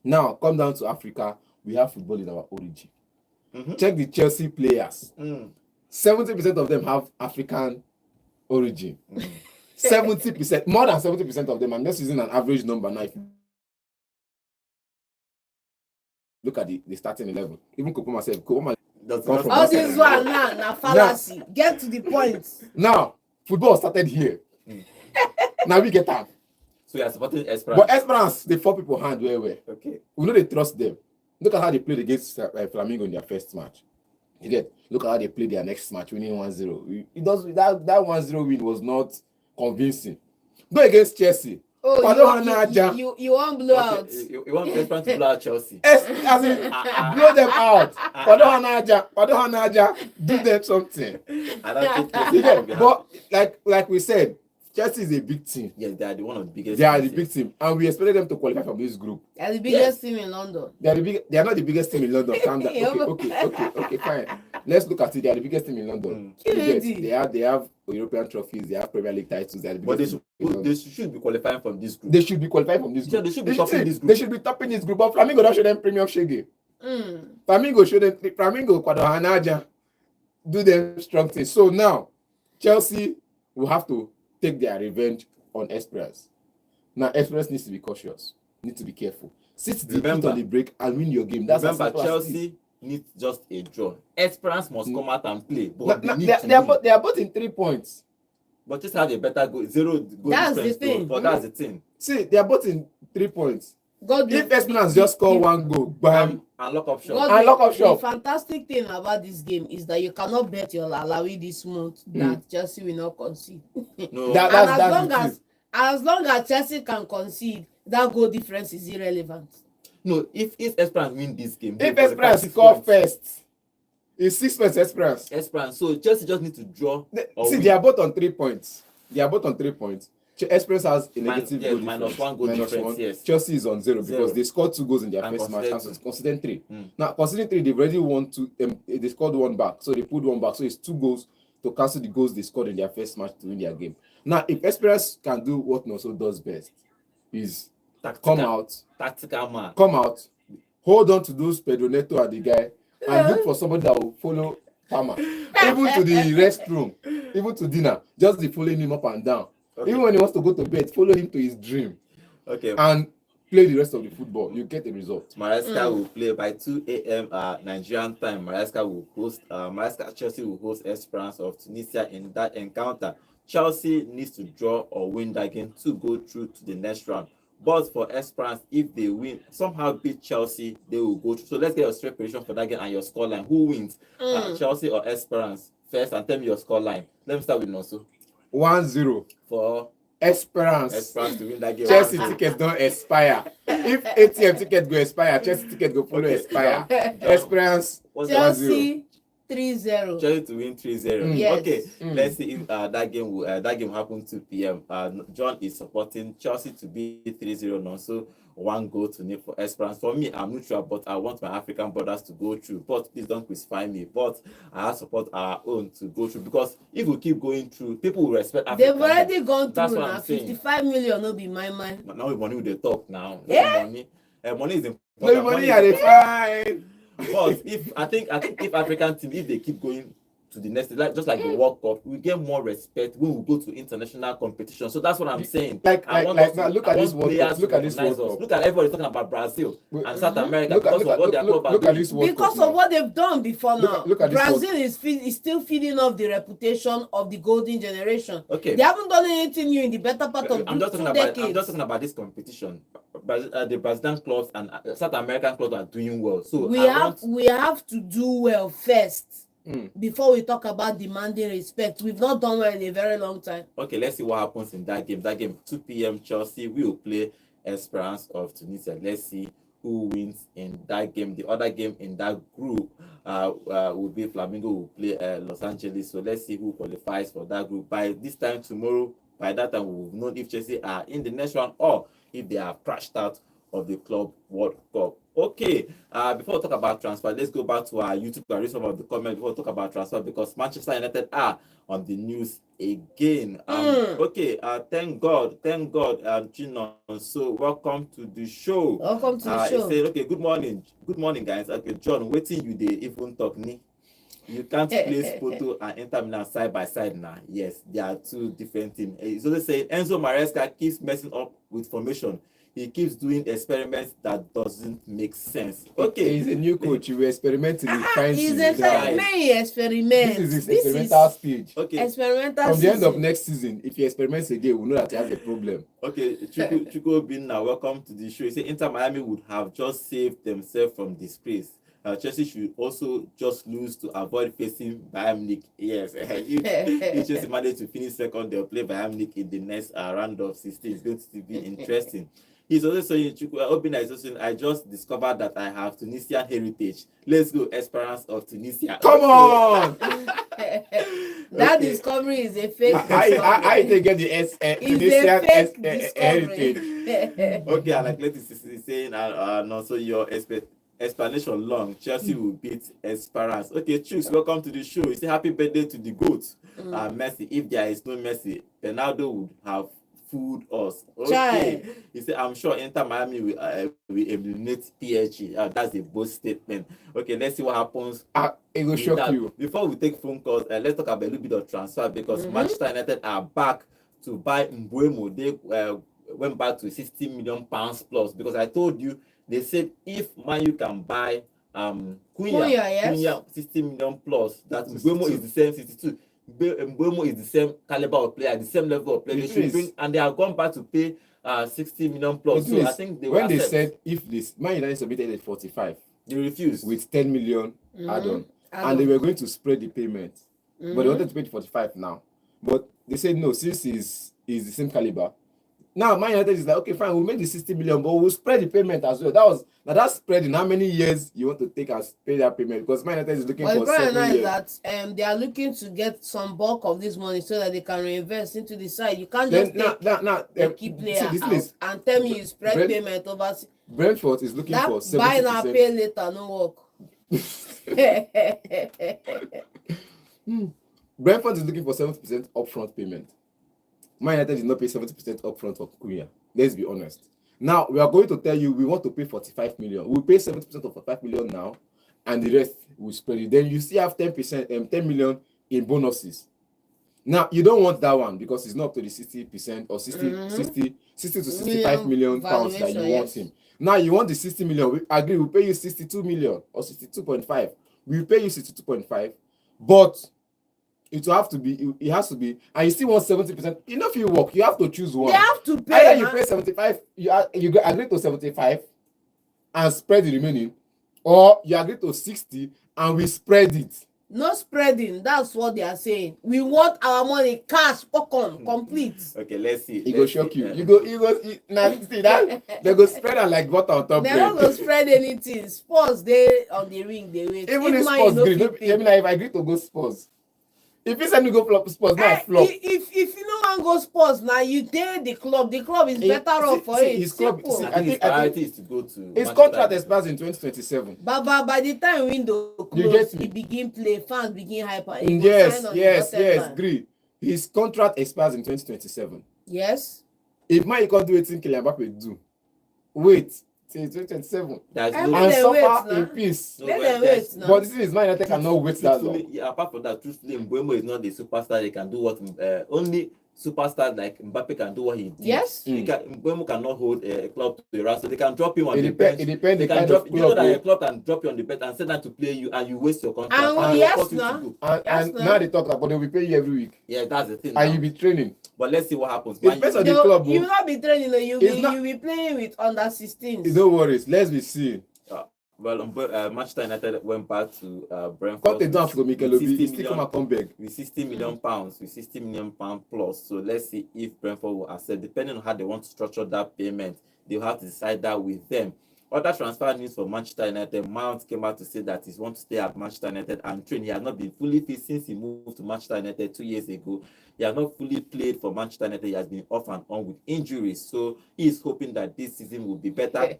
S2: Now come down to Africa. We have football in our origin. Check the Chelsea players. 70% of them have African origin. 70%, more than 70% of them. I'm just using an average number now. If you look at the starting 11. Even Kopoma said,
S3: all this one now fallacy. Get to the point.
S2: Now, football started here. Now we get out.
S1: So you are supporting Esperance.
S2: But Esperance, the 4 people hand where.
S1: Okay.
S2: We know they trust them. Look at how they played against Flamingo in their first match. You get. Look at how they played their next match, winning 1-0. It does that 1-0 win was not convincing. Go against Chelsea.
S3: Oh, you want blow out.
S1: You want Esperance to blow out Chelsea.
S2: As in, blow them out. Do them something.
S1: I don't think
S2: but like we said, Chelsea is a big team.
S1: Yes, they are one of the biggest.
S2: They are the big team, and we expected them to qualify from this group.
S3: They are the biggest team in London.
S2: They are not the biggest team in London. Calm down. Okay, fine. Let's look at it. They are the biggest team in London. Yes, they have European trophies. They have Premier League titles. They are the biggest.
S1: But they should be qualifying from this group.
S2: They should be qualifying from this group.
S1: They should be topping this group.
S2: They should be topping this group. But Flamingo don't show them premium shege. Flamingo Kwadohanaja do them strong things. So now Chelsea will have to take their revenge on Esperance. Now Esperance needs to be cautious. Need to be careful. Sit the feet on the break and win your game. That's
S1: remember Chelsea needs just a draw. Esperance must come out and play. But
S2: they are both in 3 points.
S1: But just have a better goal, zero goal
S3: That's the
S1: difference.
S3: thing.
S1: But that's the thing.
S2: See, they are both in 3 points.
S3: God,
S2: If Esperance just score one goal, bam.
S1: And lock up shop.
S3: God,
S2: And lock up
S3: the
S2: shop.
S3: fantastic thing about this game is that you cannot bet your Alawi this month that Chelsea will not concede.
S1: No,
S3: And as long as Chelsea can concede, that goal difference is irrelevant.
S1: no. If Esperance win this game,
S2: If
S1: they qualify
S2: Esperance
S1: 6
S2: score
S1: points.
S2: first, it's 6 points Esperance.
S1: Esperance. So Chelsea just need to draw. Or
S2: See,
S1: win.
S2: they are both on 3 points. Esperance has a negative goal
S1: minus
S2: difference.
S1: 1 goal difference. Yes.
S2: Chelsea is on 0 because they scored 2 goals in their
S1: And
S2: first match
S1: conceded
S2: and considered 3.
S1: Mm.
S2: Now, considering 3, they've already won 2. They scored 1 back, so they put 1 back. So it's 2 goals to cancel the goals they scored in their first match to win their game. Now, if Esperance can do what Noso does best, is
S1: Tactical man.
S2: come out, hold on to those Pedro Neto and the guy, and look for somebody that will follow Palmer, even to the restroom, even to dinner, just be following him up and down.
S1: Okay.
S2: Even when he wants to go to bed, follow him to his dream
S1: Okay.
S2: and play the rest of the football. You get a result.
S1: Maresca will play by 2 a.m. Nigerian time. Chelsea will host Esperance of Tunisia in that encounter. Chelsea needs to draw or win that game to go through to the next round. But for Esperance, if they win, somehow beat Chelsea, they will go through. So let's get your straight prediction for that game and your scoreline. Who wins? Chelsea or Esperance? First, and tell me your scoreline. Let me start with Noso.
S2: 1-0
S1: For
S2: Esperance.
S1: to win that game.
S2: Chelsea
S1: 1-0.
S2: tickets don't expire. If ATM ticket go expire, Chelsea ticket go follow expire. Esperance
S1: What's
S2: 1-0.
S3: Chelsea 3-0.
S1: Chelsea to win 3-0.
S3: Yes.
S1: Okay, let's see if that game will happen 2 p.m. John is supporting Chelsea to be 3-0 now. So 1 goal to nil for Esperance. For me, I'm neutral, but I want my African brothers to go through. But please don't crucify me. But I support our own to go through, because if we keep going through, people will respect Africa.
S3: They've already gone
S1: That's
S3: through
S1: what
S3: now.
S1: I'm saying.
S3: 55 million no be my mind.
S1: But now with money, they talk now.
S3: Yeah.
S1: Money is important.
S2: No money are they fine.
S1: But I think if African team, if they keep going to the next, just like the World Cup, we get more respect when we go to international competition. So that's what I'm saying.
S2: Look at this World Cup. Look at this World Cup.
S1: Look at everybody talking about Brazil and South America
S2: Look at
S1: this
S2: World Cup.
S3: Because of what they've done before now.
S2: Look at this
S3: Brazil is still feeding off the reputation of the golden generation.
S1: Okay.
S3: They haven't done anything new in the better part of
S1: I'm just
S3: 2
S1: talking
S3: decades.
S1: about this competition. The Brazilian clubs and South American clubs are doing well. So
S3: we have to do well first before we talk about demanding respect. We've not done well in a very long time.
S1: Okay, let's see what happens in that game. That game, 2 p.m. Chelsea will play Esperance of Tunisia. Let's see who wins in that game. The other game in that group will be Flamengo will play Los Angeles. So let's see who qualifies for that group. By this time tomorrow, by that time, we will know if Chelsea are in the next round or if they are crashed out of the Club World Cup. Okay, before we talk about transfer, let's go back to our YouTube and read some of the comments before we talk about transfer, because Manchester United are on the news again. Okay, thank God, Chinon. So welcome to the show.
S3: Welcome to the show.
S1: He said, okay, good morning, guys. Okay, John, waiting you dey even talk ni. You can't place Porto and Inter Milan side by side now. Yes, they are 2 different teams. He's also saying Enzo Maresca keeps messing up with formation. He keeps doing experiments that doesn't make sense. Okay,
S2: He's a new coach. You experimenting with trying
S3: He's
S2: to
S3: experiment.
S2: This is his experimental stage.
S1: okay,
S3: Experimental
S2: From the end of
S3: season.
S2: next season, if he experiments again, we'll know that he has a problem.
S1: okay. Chuko Binna, welcome to the show. He said Inter Miami would have just saved themselves from disgrace. Chelsea should also just lose to avoid facing Bayern Munich. Yes, if Chelsea manage to finish second, they'll play Bayern Munich in the next round of 16. It's going to be interesting. He's also saying, Obina is also saying, I just discovered that I have Tunisian heritage. Let's go, Esperance of Tunisia.
S2: Come on!
S3: That
S1: Okay.
S3: discovery is a fake.
S2: I they get the
S3: It's a
S2: Tunisian
S3: fake discovery.
S2: heritage.
S1: Okay, and like Letis is saying, and also your explanation long. Chelsea will beat Esperance. Okay, Chooks, welcome to the show. You say happy birthday to the GOAT. Messi. If there is no Messi, Ronaldo would have fooled us. Okay. He said, I'm sure Inter Miami will eliminate PSG. That's a bold statement. Okay, let's see what happens.
S2: It will shock you.
S1: Before we take phone calls, let's talk about a little bit of transfer, because Manchester United are back to buy Mbeumo. They went back to 60 million pounds plus, because I told you, they said if Man U can buy Cunha,
S3: Yes.
S1: 60 million plus, that Mbeumo is the same 62. Mbuemo is the same caliber of player, the same level of player. They should bring, and they have gone back to pay 60 million plus. So I think they
S2: when they
S1: accept.
S2: said if this Man United submitted at 45,
S1: they refused
S2: with 10 million add-on, and they were going to spread the payment, but they wanted to pay 45 now. But they said no, since is the same caliber. Now Man United is like, okay, fine, we'll make the 60 million, but we'll spread the payment as well. That's spread in how many years you want to take as pay that payment, because Man United is looking for 7 years.
S3: That they are looking to get some bulk of this money so that they can reinvest into the side. You can't
S2: Then,
S3: just take a key player out and tell me you spread payment over.
S2: Brentford is looking for 70%.
S3: Buy now, pay later, no work.
S2: Brentford is looking for 70% upfront payment. Man United did not pay 70% upfront for Cunha. Let's be honest. Now we are going to tell you we want to pay 45 million. We'll pay 70% of 45 million now, and the rest will spread it. Then you still have 10%, 10 million in bonuses. Now you don't want that one because it's not up to the 60% or 60 to 65 million pounds that you want him. Now you want the 60 million. We agree, we'll pay you 62 million or 62.5. We'll pay you 62.5, but it will have to be, it has to be, and you still want 70%. You know, if you work, you have to choose one.
S3: They have to pay.
S2: Either you pay 75, you agree to 75 and spread the remaining, or you agree to 60 and we spread it.
S3: No spreading, that's what they are saying. We want our money cash, popcorn, complete.
S1: Okay, let's see.
S2: It go shock you. You go now see that they go spread and like butter on top.
S3: They're not gonna spread anything. Spurs, they on the ring, they wait.
S2: Even if Spurs agree, if I agree to go Spurs. If you send me go flop Spurs, not flop.
S3: If you no one go Spurs now, you dare the club is better off for it.
S1: His club, I think priority is to go to.
S2: His contract expires in 2027.
S3: But by the time window close, he begin play, fans begin hyper.
S2: Yes, agree. His contract expires in 2027.
S3: Yes.
S2: If man you can't do anything Kylian Mbappe do, wait till 2027
S1: and
S2: suffer in peace. But the thing is, Man United cannot wait that long.
S1: Yeah, apart from that, truthfully, Mbuemo is not the superstar. He can do what only superstars like Mbappe can do what he did.
S3: Yes.
S1: Mbuemo cannot hold a club to the rest, so they can drop him on the bench.
S2: It depends.
S1: They can drop. You know that a club can drop you on the bench and send that to play you, and you waste your contract.
S2: And now they talk about they will pay you every week.
S1: Yeah, that's the thing.
S2: And you be training.
S1: But let's see what happens.
S2: It depends on the club.
S3: You will not be training. You will be playing with under 16s.
S2: No worries. Let's be seeing.
S1: Well, Manchester United went back to Brentford.
S2: Cut it down for Mikel Obi. Still come back
S1: with 60 million pounds, with 60 million pound plus. So let's see if Brentford will accept. Depending on how they want to structure that payment, they'll have to decide that with them. Other transfer news for Manchester United. Mount came out to say that he wants to stay at Manchester United and train. He has not been fully fit since he moved to Manchester United 2 years ago. He has not fully played for Manchester United. He has been off and on with injuries. So he is hoping that this season will be better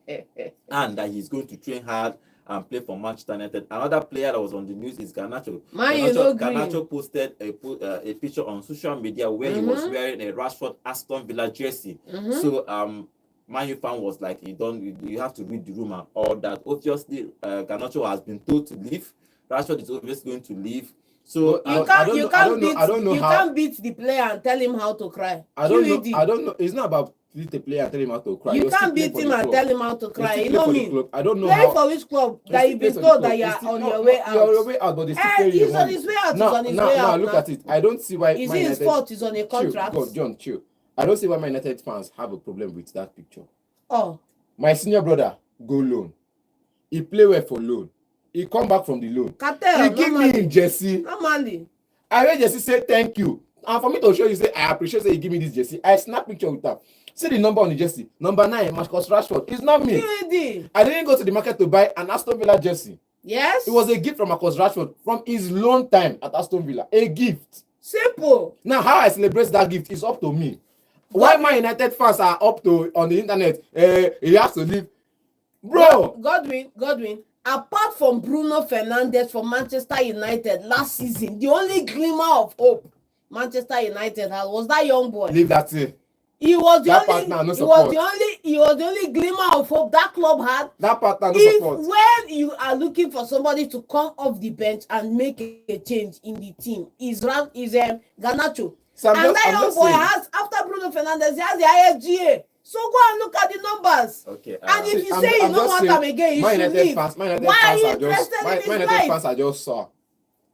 S1: and that he's going to train hard and play for Manchester United. Another player that was on the news is Garnacho. Garnacho posted a picture on social media where he was wearing a Rashford Aston Villa jersey. So Man U fan was like, you have to read the room and all that. Obviously, Garnacho has been told to leave. Rashford is obviously going to leave. So
S3: you can't beat the player and tell him how to cry.
S2: I don't know. It's not about beat the player and tell him how to cry.
S3: You can't beat him and tell him how to cry. You know me.
S2: I don't know
S3: play for which club that you've been told that you're on your way out.
S2: You're on your way out, but they still pay you
S3: he's on his way out. Now
S2: look at it. I don't see why.
S3: Is it his fault? He's on a contract.
S2: John, chill. I don't see why Man United fans have a problem with that picture.
S3: Oh.
S2: My senior brother go loan. He play well for loan. He come back from the loan.
S3: Cartel,
S2: he give me in jersey.
S3: Normally.
S2: I heard Jesse say thank you. And for me to show you, say I appreciate that you give me this jersey. I snap picture with her. See the number on the jersey. Number 9, Marcus Rashford. It's not me. I didn't go to the market to buy an Aston Villa jersey.
S3: Yes.
S2: It was a gift from Marcus Rashford from his loan time at Aston Villa. A gift.
S3: Simple.
S2: Now, how I celebrate that gift is up to me. Why my United fans are up to on the internet? He has to leave. Bro.
S3: Godwin. Apart from Bruno Fernandes for Manchester United last season, the only glimmer of hope Manchester United had was that young boy.
S2: Leave that thing.
S3: He was the only glimmer of hope that club had.
S2: That partner, no support.
S3: When you are looking for somebody to come off the bench and make a change in the team, is Garnacho. And that young boy has, after Bruno Fernandes, he has the IFGA. So go and look at the numbers.
S1: Okay.
S3: And if you say you don't want them again, you should leave. Why are you interested in his life?
S2: Fans are just sour.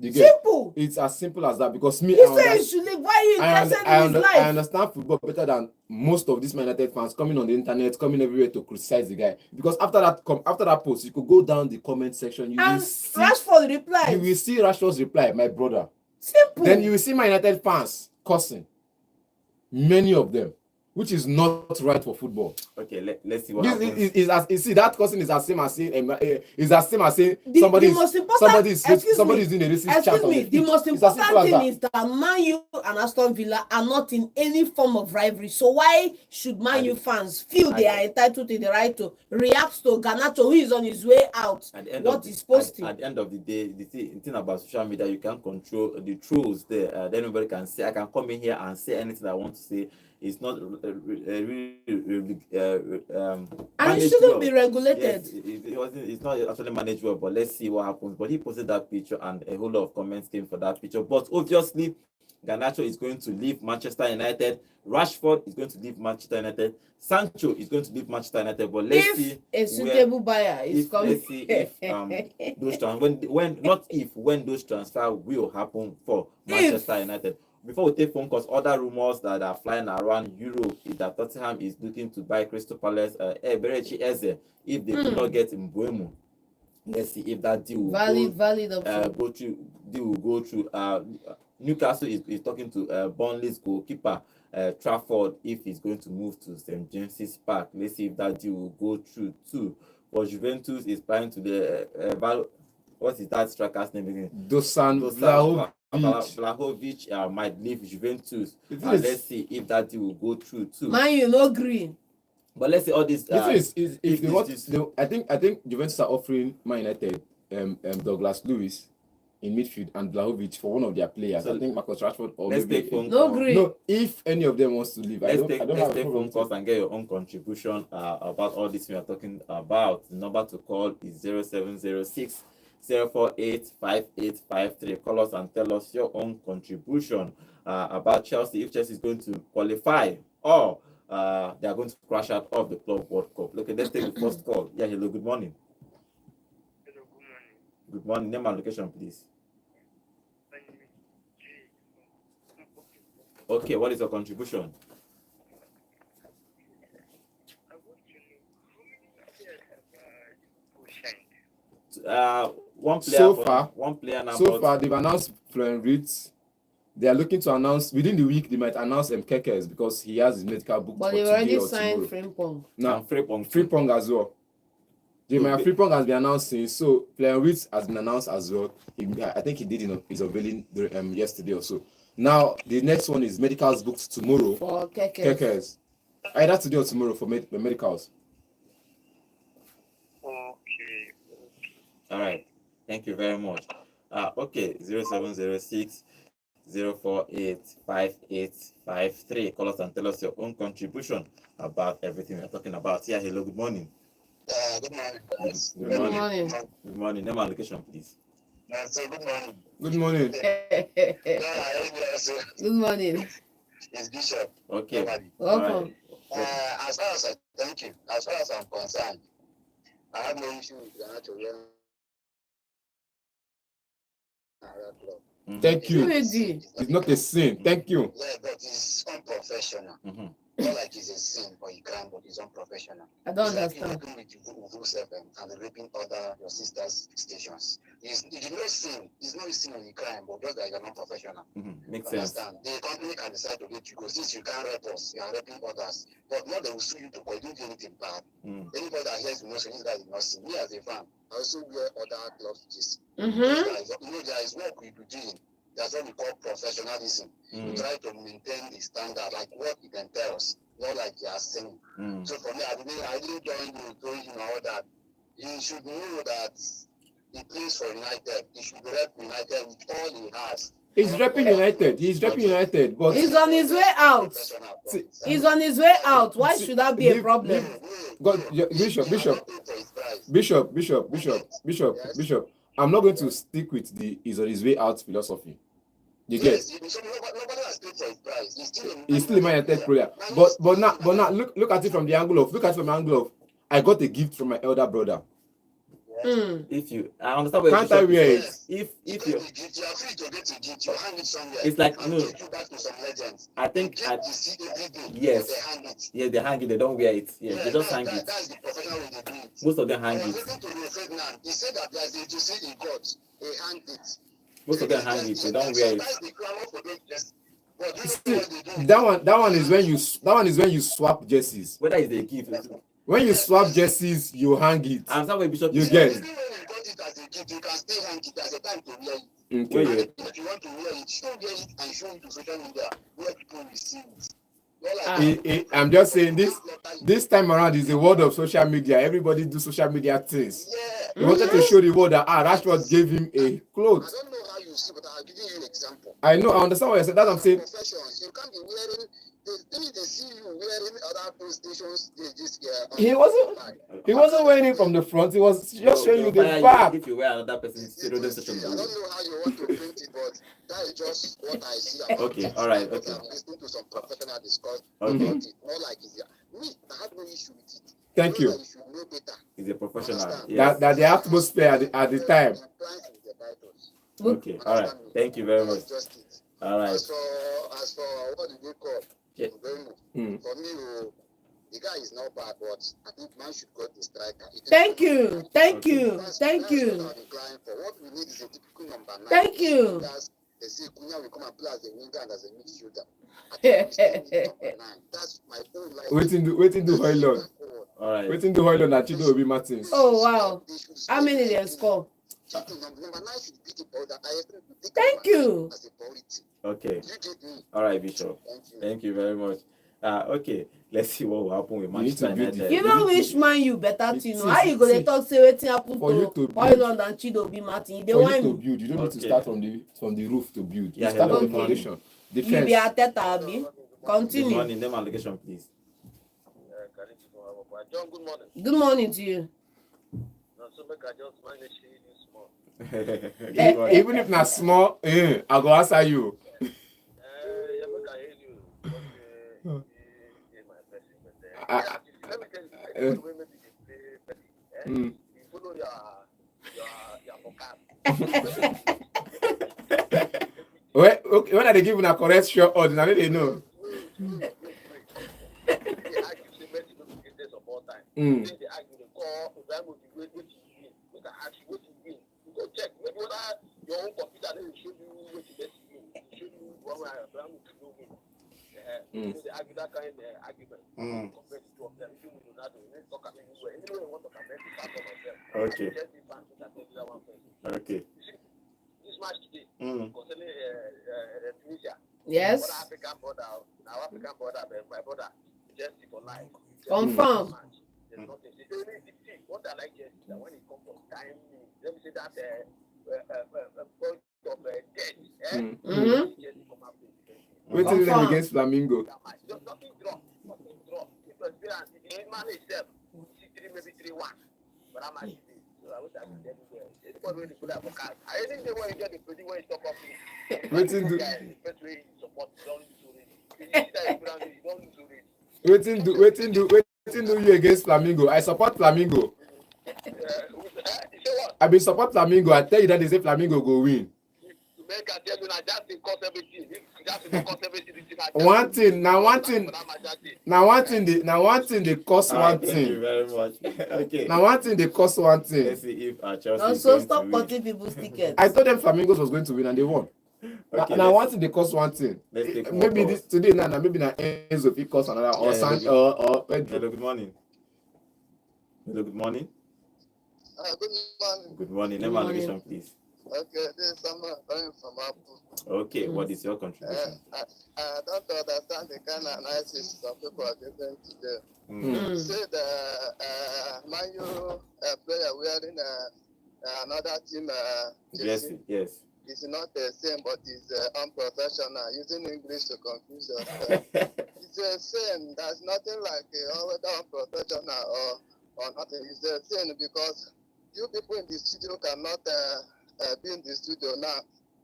S2: You get?
S3: Simple.
S2: It's as simple as that because me,
S3: He said he should leave. Why are you interested in his life?
S2: I understand football better than most of these Man United fans coming on the internet, coming everywhere to criticize the guy. Because after that post, you could go down the comment section. You will see
S3: Rashford replied.
S2: You will see Rashford's reply, my brother.
S3: Simple.
S2: Then you will see Man United fans cursing. Many of them. Which is not right for football.
S1: Okay, let's see what happens.
S2: That cursing is as same as saying somebody is doing a racist chant on the pitch.
S3: The most important thing is that Man U and Aston Villa are not in any form of rivalry. So why should Man U fans feel they are entitled to the right to react to Garnacho, who is on his way out? What is posting?
S1: At the end of the day, the thing about social media, you can't control the trolls there. Then nobody can say, I can come in here and say anything I want to say. It's not really
S3: and it shouldn't be regulated.
S1: Yes, it's not actually managed well, but let's see what happens. But he posted that picture and a whole lot of comments came for that picture. But obviously, Garnacho is going to leave Manchester United. Rashford is going to leave Manchester United. Sancho is going to leave Manchester United. But let's see
S3: a suitable buyer is coming.
S1: Let's see if when those transfers will happen for Manchester United. Before we take phone calls, other rumors that are flying around Europe is that Tottenham is looking to buy Crystal Palace, Berechi Eze, if they do not get Mbuemo. Let's see if that deal will go through. Newcastle is talking to Burnley's goalkeeper, Trafford, if he's going to move to St. James's Park. Let's see if that deal will go through too. For Juventus is planning to the what is that striker's name again?
S2: Dusan
S1: Vlahovic might leave Juventus. Let's see if that deal will go through too.
S3: Man, you know green.
S1: But let's see all this.
S2: I think Juventus are offering Man United Douglas Lewis in midfield and Vlahovic for one of their players. So I think Marcus Rashford or
S1: let's take phone
S3: no green.
S2: No, if any of them wants to leave,
S1: let's take phone calls and get your own contribution about all this we are talking about. The number to call is 0706 048 5853. Call us and tell us your own contribution about Chelsea, if Chelsea is going to qualify or they are going to crash out of the Club World Cup. Okay, let's take the first call. Yeah, hello, good morning.
S4: Hello, good morning.
S1: Good morning. Name and location, please. Okay, what is your contribution?
S4: I want to know how many players have
S1: One player.
S2: So far, they've announced Florian Wirtz. They are looking to announce within the week. They might announce Kekes because he has his medical booked.
S3: But they already signed Frimpong.
S2: No, Frimpong as well. Frimpong has been announced since, so Florian Wirtz has been announced as well. I think he did his unveiling yesterday or so. Now the next one is medicals booked tomorrow
S3: for Kekes.
S2: Either today or tomorrow for medicals.
S4: Okay.
S1: All right. Thank you very much. Okay, 0706 048 5853. Call us and tell us your own contribution about everything we're talking about. Yeah, hello, good morning.
S4: Good morning.
S1: Good morning. Good morning. Name and location, please.
S4: Good morning.
S2: Good morning.
S3: Good morning.
S4: It's Bishop.
S1: Okay.
S3: Welcome.
S4: As far as thank you. As far as I'm concerned, I have no issue with Garnacho.
S2: Thank you. It's not a sin. Thank you.
S4: Yeah, but it's unprofessional.
S1: Mm-hmm.
S4: Not like it's a sin or a crime, but it's unprofessional.
S3: I don't
S4: it's
S3: understand.
S4: Like with and raping other your sister's stations. It's no sin. It's not a sin or a crime, but just like you're not professional.
S1: Mm-hmm. Makes sense.
S4: The company can decide to let you go since you can't rape us. You are raping others, but not they will sue you to court. You don't do anything bad. Anybody that hears you know, so this guy did not sin. Me as a fan, I also wear other gloves. You know, there is work we do doing. That's what we call professionalism. We try to maintain the standard, like what it entails, not like you are saying. So for me, I didn't join you all that. You should know that he plays for United. He should rep United with all he has.
S2: He's repping United. He's repping United, but
S3: he's on his way out. He's on his way out. Why should that be a problem?
S2: God, Bishop. I'm not going to stick with the "he's on his way out" philosophy. You get?
S4: Nobody has paid for his price.
S2: He's still a Man United player. But now look at it from the angle of I got a gift from my elder brother.
S4: Yeah.
S1: If you, I understand what
S2: Can't I
S1: Bishop
S2: wear
S1: is
S2: it?
S1: saying. If
S4: you
S1: you,
S4: are free to get a gift, you hang it somewhere.
S1: it's like
S4: and
S1: no.
S4: take you back to some legends.
S1: I think
S4: Get the seat every day.
S1: yes.
S4: They hang it.
S1: Yeah, they hang it. They don't wear it. Yeah, they just hang it.
S4: That's the professional way they do it.
S1: Most of them hang
S4: I was
S1: it.
S4: listening to the Ferdinand. He said that there's a juicy in God. They hang it.
S1: Most of them hang it. They don't wear it.
S4: Sometimes they clamor for them just. But do you know
S2: See,
S4: what they do?
S2: that one is when you swap jerseys.
S1: Whether it's a gift.
S2: When you swap jerseys, you hang it.
S1: I'm sorry, Bishop.
S2: You
S1: is
S2: get.
S4: Even when you got it as a gift, you can still hang it as a time to wear it.
S2: Okay.
S1: Where you-
S4: If you want to wear it, show wear it and show it to social media where people will see it.
S2: I'm just saying this time around is the world of social media. Everybody do social media things.
S4: Yeah.
S2: He wanted to show the world that Rashford gave him a clothes.
S4: I don't know how you see, but I'll give you an example.
S2: I know, I understand what you're saying. That's what I'm saying.
S4: Professions, you can't be wearing. They see you wearing other PlayStations this year.
S2: He wasn't wearing it from the front. He was just showing you the back.
S1: If you wear another person's children's
S4: I
S1: session.
S4: don't know how you want to print it, but that is just what I see.
S1: Okay, all right, okay.
S4: I'm listening to some professional discuss
S1: Okay.
S4: about it. More like it's me. I have no issue with it.
S2: Thank you.
S4: You should know better.
S1: He's a professional.
S4: Understand?
S1: Yes.
S2: That the atmosphere at the time.
S4: Compliance with the titles.
S1: Okay, all right. Thank you very much.
S4: That's just it.
S1: All right.
S4: As for what do they call?
S1: Yeah.
S4: For me, the guy is not bad, but I think man should go the striker.
S3: Thank you. Thank you.
S4: That's
S3: Thank you.
S4: what I'm inclined for. What we need is a typical number 9.
S3: Thank you.
S4: They say Cunha will come and play as a winger and as a midfielder. I think we still need number 9. That's my own life.
S2: Waiting to Hoylund.
S1: All right.
S2: Waiting to Hoylund and Chido Obi Martins.
S3: Oh, wow. How many did they score?
S4: Number 9 should be the ball that I think we take
S3: Thank you.
S4: as a priority.
S1: Okay.
S4: You get me?
S1: All right, Bishop.
S4: Thank you.
S1: Thank you very much. Okay. Let's see what will happen with
S2: You need to
S1: Manchester
S2: build
S1: United.
S3: You don't wish man you better
S2: See,
S3: to know. How you go
S2: see,
S3: to talk say wetin happen
S2: for you
S3: to
S2: to build.
S3: Hoylund and Chido Martin? They
S2: For you
S3: want
S2: to
S3: me.
S2: build, you don't need to
S1: Okay.
S2: start from the roof to build.
S1: Yeah,
S2: You start
S1: hello,
S2: from the
S1: good morning.
S2: foundation.
S3: You be
S2: Defense.
S3: Ateta abi.
S1: Good
S3: Continue.
S1: morning. Name and location, please.
S4: John, good morning.
S3: Good morning to you.
S4: No, so make I just manage to you small.
S1: Good morning.
S2: Even if not small, I go answer you.
S4: Yeah, make I hear you. Okay, my person, but let me tell you, I don't know when maybe they play Messi. You follow your vocab.
S2: Okay, when are they giving a correct short order? I know they know.
S4: They argue say Messi no be greatest of all time.
S2: Mm.
S4: Then they argue they call Ibrahimovic the way he win. Look at ask you what he win. You go check. Maybe whether your own computer will show you what the Messi win. Show you one way Ibrahimovic no win. So they argue that kind of argument. Compare the two of them. If you will not do it, talk about anywhere. Anywhere you want to comment, you talk about them.
S1: Okay.
S4: Just the fans that tell you that one person.
S1: Okay.
S4: You see, this match today concerning Tunisia.
S3: Yes.
S4: What African border, now African border, my border, just for life.
S3: Confirm.
S4: There's nothing. See, what I like is that when it comes to time, let me say that point of death, just come up with
S2: Waiting them against Flamingo.
S4: nothing drop. It was experience. The man itself, 3 maybe 3-1. But I'm actually, so I wish I could get it there. It's not really good at vocal. I think the way you get the pretty way it's top of me.
S2: Waiting do.
S4: The first way you support, you don't lose already. You don't lose already.
S2: Waiting do you against Flamingo. I support Flamingo.
S4: You say what?
S2: I been support Flamingo. I tell you that they say Flamingo go win.
S4: You make a tell you that that's the cost everything. That's the cost everything.
S2: One thing, now one thing they cost
S1: All
S2: one
S1: right, thank you
S2: thing.
S1: very much. Okay.
S2: Now one thing they cost one
S1: Let's
S2: thing.
S1: see if Chelsea is
S3: Also
S1: going
S3: stop
S1: to win.
S3: cutting people's tickets.
S2: I told them Flamingos was going to win and they won.
S1: Okay,
S2: Now
S1: let's-
S2: one thing they cost one thing.
S1: Let's take more
S2: Maybe
S1: calls.
S2: this today now maybe na Enzo fit cost another or
S1: Yeah,
S2: San
S1: maybe.
S2: or Pedro.
S1: Hello, good morning. Hello, good morning.
S4: Good morning.
S1: Good morning. Name
S3: Good
S1: and
S3: morning.
S1: location, please.
S4: Okay, this is someone coming from Apple.
S1: Okay, what is your contribution?
S4: I don't understand the kind of analysis some people are giving today.
S3: Mm.
S4: Say the Man U player wearing another team
S1: Yes,
S4: jersey
S1: yes.
S4: is not the same, but is unprofessional. Using English to confuse yourself. It's the same. There's nothing like whether unprofessional or nothing. It's the same because you people in the studio cannot be in the studio now.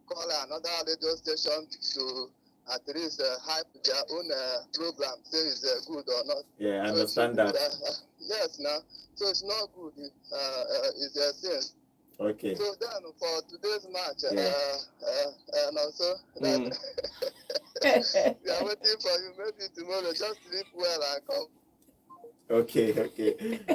S4: Call another radio station to at least hype their own program, say it's good or not.
S1: Yeah, I
S4: So
S1: understand that.
S4: yes, now. So it's not good. It's a sin.
S1: Okay.
S4: So then for today's match,
S1: Yeah.
S4: and also that we are waiting for you. Maybe tomorrow, just sleep well and come.
S1: Okay.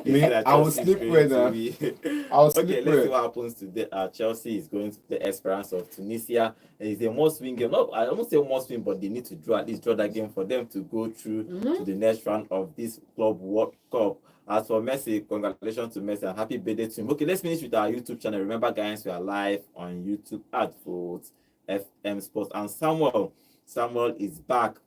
S2: Me, I will sleep well. I will sleep
S1: Okay, let's see
S2: well.
S1: what happens today. Chelsea is going to play Esperance of Tunisia. It's a must-win game. No, I don't say must-win, but they need to at least draw that game for them to go through to the next round of this Club World Cup. As for Messi, congratulations to Messi and happy birthday to him. Okay, let's finish with our YouTube channel. Remember, guys, we are live on YouTube at Vote FM Sports. And Samuel is back.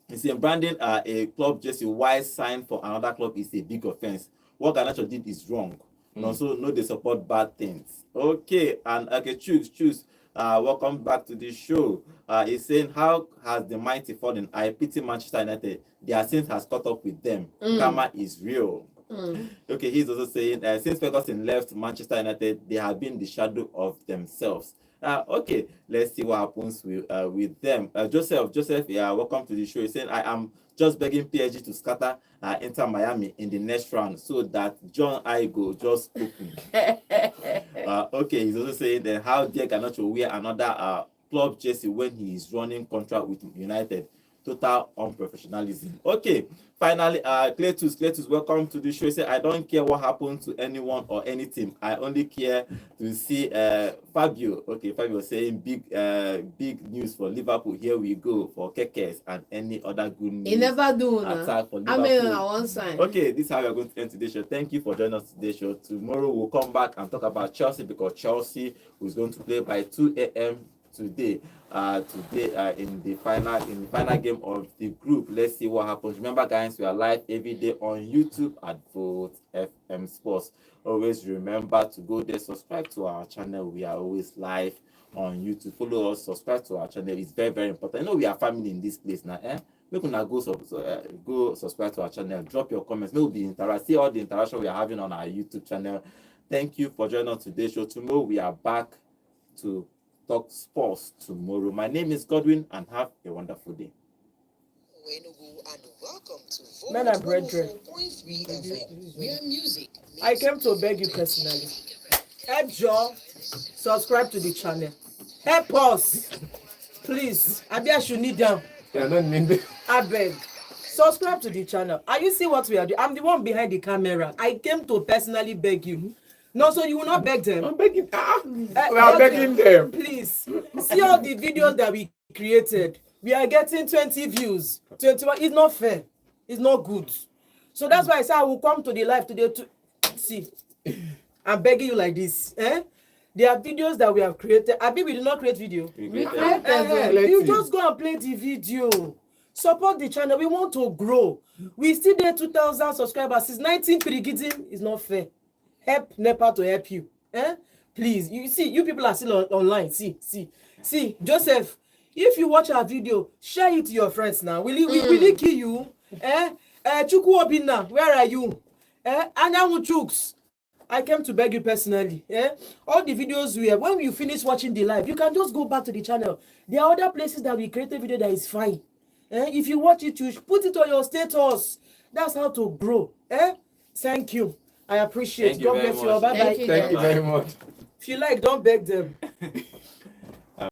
S1: You see, branding a club jersey while signed for another club is a big offense. What Garnacho did is wrong. Also, no, they support bad things. Okay, and okay, choose. Welcome back to the show. He's saying, how has the mighty fallen? I pity Manchester United. Their sins has caught up with them. Karma is real. Okay, he's also saying, since Ferguson left Manchester United, they have been the shadow of themselves. Okay, let's see what happens with them. Joseph, yeah, welcome to the show. He's saying, I am just begging PSG to scatter Inter Miami in the next round so that John Igo just open. Okay, he's also saying that how dare Garnacho wear another club jersey when he is running contract with United. Total unprofessionalism. Okay, finally, Cletus, welcome to the show. He said, I don't care what happened to anyone or any team. I only care to see Fabio. Okay, Fabio saying big news for Liverpool. Here we go for Kekes and any other good news.
S3: He never do
S1: attack for
S3: now.
S1: Liverpool.
S3: I mean, on one side.
S1: Okay, this is how we're going to end today's show. Thank you for joining us today's show. Tomorrow we'll come back and talk about Chelsea because Chelsea is going to play by 2 a.m. today. In the final game of the group. Let's see what happens. Remember, guys, we are live every day on YouTube at Vote FM Sports. Always remember to go there, subscribe to our channel. We are always live on YouTube. Follow us, subscribe to our channel. It's very, very important. I know we are family in this place now. Make una go subscribe to our channel. Drop your comments. Maybe see all the interaction we are having on our YouTube channel. Thank you for joining us today's show. Tomorrow we are back to talk sports tomorrow. My name is Godwin and have a wonderful day.
S5: Men and brethren, I came to beg you personally. Help Joe subscribe to the channel. Help us, please. I should need them. I beg. Subscribe to the channel. Are you see what we are doing? I'm the one behind the camera. I came to personally beg you. No, so you will not beg them.
S2: I'm begging. We are begging them.
S5: Please. See all the videos that we created. We are getting 20 views. 21. It's not fair. It's not good. So that's why I said I will come to the live today to see. I'm begging you like this. There are videos that we have created. I mean, we did not create video. You just go and play the video. Support the channel. We want to grow. We still there 2,000 subscribers. Since 19 Pirigidin is not fair. Help NEPA to help you. Please, you see, you people are still online. See, Joseph, if you watch our video, share it to your friends now. Will he kill you? Chukwu Obinna, where are you? Anyanwu Chuks, I came to beg you personally. All the videos we have, when you finish watching the live, you can just go back to the channel. There are other places that we created video that is fine. If you watch it, you put it on your status. That's how to grow. Thank you. I appreciate. God bless you. Bye bye.
S2: Thank you very much.
S5: If you like, don't beg them.